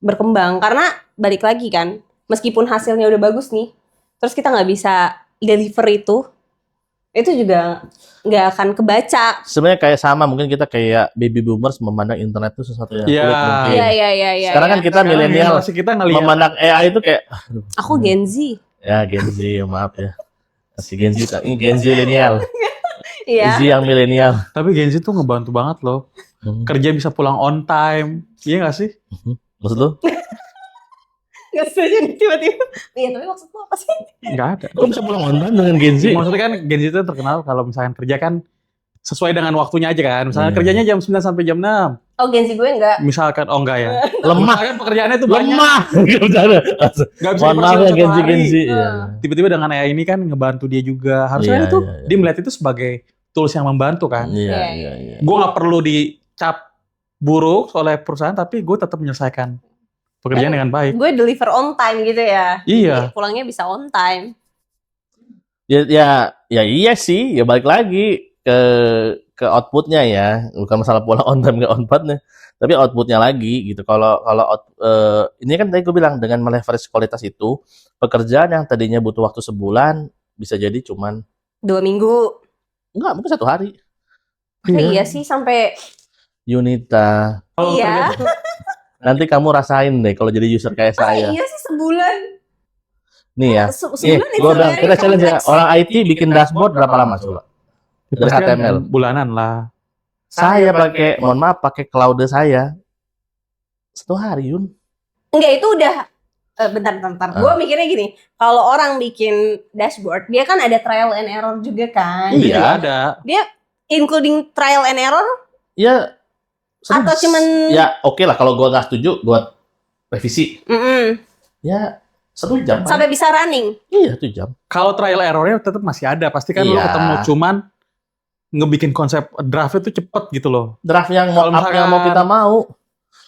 berkembang. Karena balik lagi kan, meskipun hasilnya udah bagus nih, terus kita nggak bisa deliver itu juga nggak akan kebaca. Sebenarnya kayak sama, mungkin kita kayak baby boomers memandang internet itu sesuatu yang Iya. sulit mungkin. Iya. Sekarang kan kita milenial kita ngelihat memandang AI itu kayak, aduh, Aku Gen Z. ya Gen Z, maaf ya. Masih Gen Z, ini Gen Z milenial. Iya. Z yang milenial. tapi Gen Z tuh ngebantu banget loh. Kerja bisa pulang on time. Iya gak sih? Maksud lu? Gak setuju nih tiba-tiba. Iya, tapi maksudmu apa sih? Nggak ada. Kok bisa pulang on time dengan Gen Z? Maksudnya kan Gen Z itu terkenal kalau misalkan kerja kan sesuai dengan waktunya aja kan. Misalnya Iya. kerjanya jam 9 sampai jam 6. Oh, Gen Z gue enggak. Misalkan, oh enggak ya. Lemah. Misalkan pekerjaannya tuh banyak. Lemah. Gak bercanda. Nggak bisa Mohon maaf ya dipersiapkan Gen Z, satu Gen hari. Z. Iya. Tiba-tiba dengan AI ini kan ngebantu dia juga. Harusnya Iya, itu iya, iya. dia melihat itu sebagai tools yang membantu kan. Iya. Gue nggak perlu dicap buruk oleh perusahaan, tapi gue tetap menyelesaikan pekerjaan dengan baik. Gue deliver on time gitu ya. Iya. Jadi pulangnya bisa on time. Ya iya sih, ya balik lagi ke outputnya ya, bukan masalah pulang on time ke outputnya, tapi outputnya lagi gitu. Kalau ini kan tadi gue bilang dengan meleverage kualitas itu, pekerjaan yang tadinya butuh waktu sebulan bisa jadi cuman 2 minggu. enggak, mungkin 1 hari. Iya sih sampai Yunita, Kalau iya. kerja tuh, nanti kamu rasain deh kalau jadi user kayak saya. Iya sih sebulan. Nih ya, Sebulan itu gue bilang very kita challenge ya, complex. orang IT bikin dashboard berapa lama coba? Dari pasti kan HTML. bulanan lah. Saya pakai, mohon maaf, pakai Cloud saya 1 hari Yun. Enggak, itu udah bentar. Gue mikirnya gini, kalau orang bikin dashboard, dia kan ada trial and error juga kan. Iya. ada. Dia including trial and error Ya. atau cuman Ya oke lah kalau gue nggak setuju, gue revisi. Ya 1 jam. sampai bisa running. Iya 1 jam. Kalau trial errornya tetap masih ada, pasti kan lu Iya. ketemu, cuman ngebikin konsep draftnya tuh cepet gitu loh. Draft yang Kalau mock up yang mau kita mau.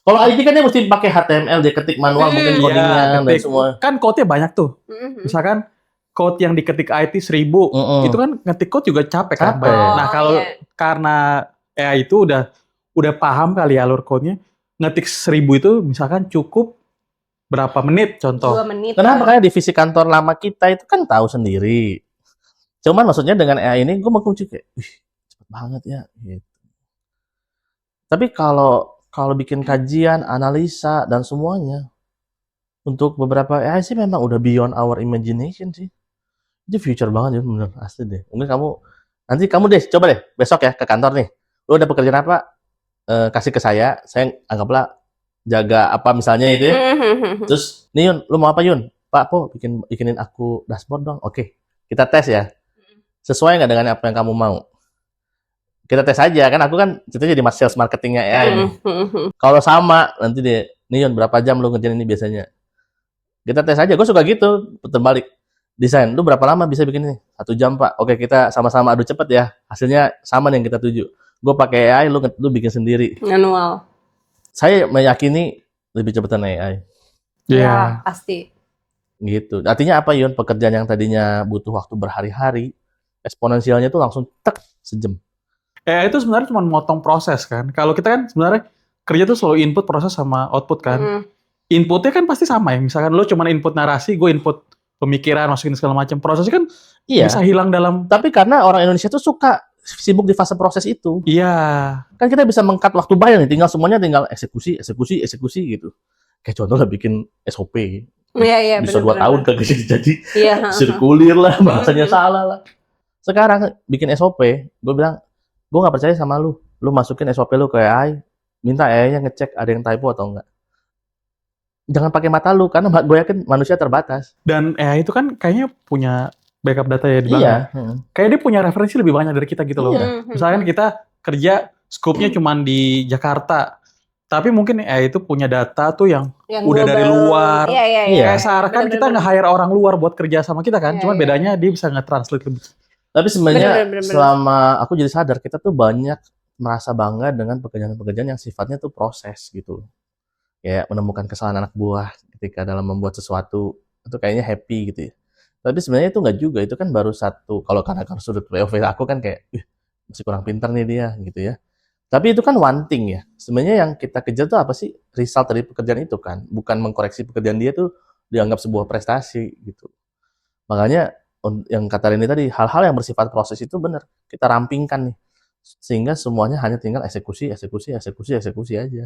Kalau IT kan dia mesti pakai HTML, dia ketik manual mungkin codingnya dan ketik. semua. Kan code-nya banyak tuh. Misalkan code yang diketik IT 1000, itu kan ngetik code juga capek kan. Capek. Nah kalau iya. karena AI itu udah paham kali alur code-nya, ngetik 1000 itu misalkan cukup berapa menit 2 contoh. menit. Karena makanya divisi kantor lama kita itu kan tahu sendiri. Cuman maksudnya dengan AI ini gue makin kayak, cepet banget ya. Gitu. Tapi kalau bikin kajian, analisa dan semuanya untuk beberapa AI sih memang udah beyond our imagination sih. Itu future banget ya, bener asli deh. Mungkin nanti kamu deh coba deh besok ya ke kantor nih. Lu ada pekerjaan apa? Kasih ke saya anggaplah jaga apa misalnya itu ya. Terus, nih Yun, lu mau apa Yun? Pak, bikinin aku dashboard dong. Oke, kita tes ya. Sesuai nggak dengan apa yang kamu mau? Kita tes aja, kan aku kan ceritanya jadi sales marketingnya AI nih. Kalau sama, nanti deh, nih Yun, berapa jam lu ngerjain ini biasanya? Kita tes aja, gue suka gitu, putar balik. Desain, lu berapa lama bisa bikin ini? 1 jam Pak. Oke, kita sama-sama adu cepet ya. Hasilnya sama nih yang kita tuju. Gue pakai AI, lu bikin sendiri. Manual. Saya meyakini lebih cepetan AI. Ya, pasti. Gitu. Artinya apa Yun? Pekerjaan yang tadinya butuh waktu berhari-hari, eksponensialnya tuh langsung tek sejam. AI itu sebenarnya cuma motong proses kan. Kalau kita kan sebenarnya kerja tuh selalu input, proses sama output kan. Inputnya kan pasti sama ya. Misalkan lo cuma input narasi, gue input pemikiran, masukin segala macam. Prosesnya kan bisa hilang dalam. Tapi karena orang Indonesia tuh suka sibuk di fase proses itu. Iya. Kan kita bisa mengkat waktu banyak nih. Tinggal eksekusi gitu. Kayak contoh lah bikin SOP. Iya, bisa 2 tahun kagak jadi. Iya. Sirkulir lah, bahasanya salah lah. Sekarang bikin SOP, gue bilang, gue nggak percaya sama lu. Lu masukin SOP lu ke AI, minta AI-nya ngecek ada yang typo atau enggak. Jangan pakai mata lu, karena gue yakin manusia terbatas. Dan AI itu kan kayaknya punya backup data ya di belakang. Iya. Kayak dia punya referensi lebih banyak dari kita gitu loh. Misalkan kita kerja scope-nya cuma di Jakarta, tapi mungkin AI itu punya data tuh yang udah global. dari luar. Iya. Kayak seakan kita nge-hire orang luar buat kerja sama kita kan. Cuman bedanya dia bisa nge-translate lebih. Tapi sebenarnya selama aku jadi sadar, kita tuh banyak merasa bangga dengan pekerjaan-pekerjaan yang sifatnya tuh proses gitu. Kayak menemukan kesalahan anak buah ketika dalam membuat sesuatu, itu kayaknya happy gitu ya. Tapi sebenarnya itu enggak juga, itu kan baru satu, kalau karena sudut POV aku kan kayak, masih kurang pintar nih dia gitu ya. Tapi itu kan one thing ya. Sebenarnya yang kita kejar tuh apa sih? Result dari pekerjaan itu kan. Bukan mengkoreksi pekerjaan dia tuh dianggap sebuah prestasi gitu. Makanya yang kata Rini tadi, hal-hal yang bersifat proses itu benar. Kita rampingkan nih. Sehingga semuanya hanya tinggal eksekusi aja.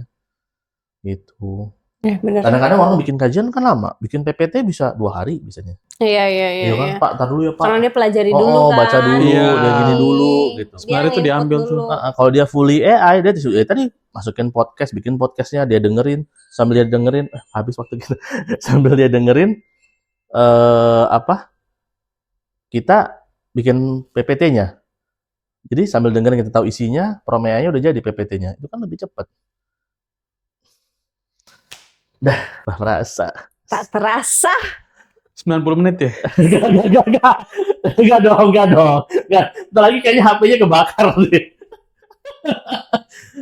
Gitu. Ya, benar. Kadang-kadang orang bikin kajian kan lama. Bikin PPT bisa 2 hari biasanya. Iya. Kan, Pak, tar dulu ya Pak. Karena dia pelajari dulu kan. Baca dulu, dia gini dulu gitu. Sebenarnya itu diambil tuh. Kalau dia fully AI, dia tadi masukin podcast, bikin podcastnya, dia dengerin, sambil dia dengerin, habis waktu kita, sambil dia dengerin, kita bikin PPT-nya. Jadi sambil dengerin kita tahu isinya, prompt-nya udah jadi PPT-nya. Itu kan lebih cepat. Dah, Tak terasa. 90 menit ya? Enggak dong. Ntar lagi kayaknya HP-nya kebakar nih.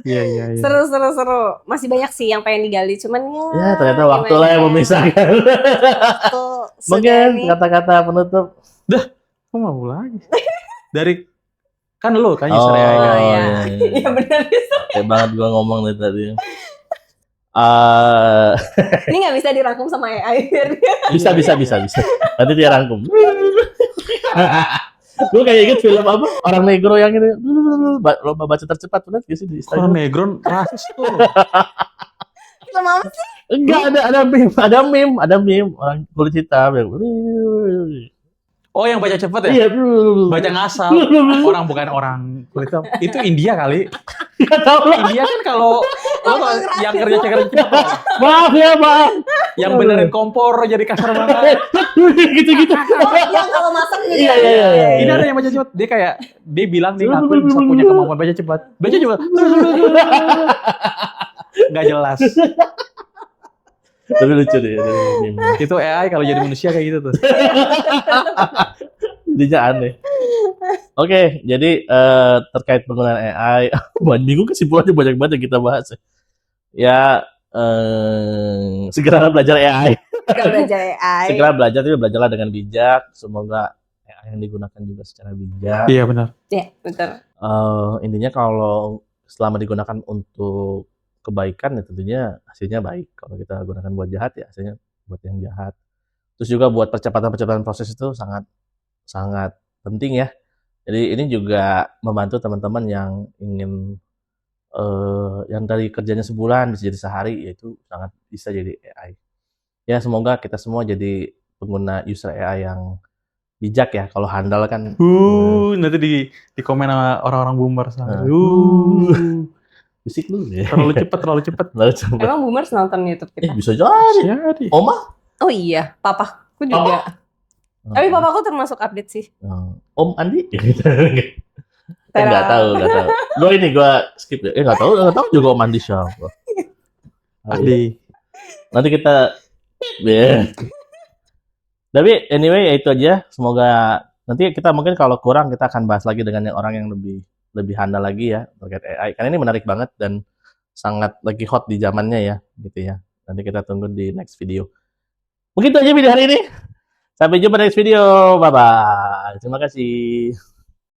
Iya. Seru. Masih banyak sih yang pengen digali, cuman Ya, ternyata waktu lah yang memisahkan. Mungkin kata-kata penutup. Dah, kok mau lagi? Dari kan lu kan Oh, user AI kan? iya. Iya benar. Kayak banget gua ngomong dari tadi. Ini nggak bisa dirangkum sama AI. Bisa. Nanti dia rangkum. Gue kayak inget film apa? Orang negro yang ini lomba baca tercepat, benar gak sih di Instagram? Orang negro rasis tuh. Sama apa sih? Enggak, ada meme orang kulit hitam yang Oh, yang baca cepet ya? iya, Baca ngasal. Orang bukan orang kulit hitam. Itu India kali. Enggak tahu lah. India kan kalau yang kerja cepet. Maaf. Yang benerin kompor jadi kasar banget. Gitu-gitu. Yang kalau masak juga. Iya. Ini ada yang baca cepat. Dia bilang nih ngakuin bisa punya kemampuan baca cepat. Baca cepat. Nggak jelas. Tapi lucu deh. Itu AI kalau jadi manusia kayak gitu tuh. Jadinya aneh. Oke, jadi terkait penggunaan AI, bingung kesimpulannya banyak banget yang kita bahas. Ya, segera belajar AI. Segera belajar, tapi belajarlah dengan bijak. Semoga AI yang digunakan juga secara bijak. Iya benar. Iya, betul. Intinya kalau selama digunakan untuk kebaikan ya tentunya hasilnya baik. Kalau kita gunakan buat jahat ya hasilnya buat yang jahat. Terus juga buat percepatan proses itu sangat penting ya. Jadi ini juga membantu teman-teman yang ingin yang dari kerjanya sebulan bisa jadi sehari, yaitu sangat bisa jadi AI. Ya semoga kita semua jadi pengguna user AI yang bijak ya. Kalau handal kan Nanti di komen sama orang-orang boomer sama. bisik lu ya. Terlalu cepet. Emang boomers nonton YouTube kita? Bisa jadi. Jadi. Oma? Oh iya, papaku juga. Tapi papaku termasuk update sih. Om Andi? Nggak tahu. Gue skip ya. Nggak tahu juga Om Andi siapa. Adi. Nanti kita Tapi anyway ya itu aja. Semoga nanti kita mungkin kalau kurang kita akan bahas lagi dengan orang yang lebih handal lagi ya terkait AI. Karena ini menarik banget dan sangat lagi hot di zamannya ya gitu ya. Nanti kita tunggu di next video. Mungkin itu aja video hari ini. Sampai jumpa di next video. Bye bye. Terima kasih.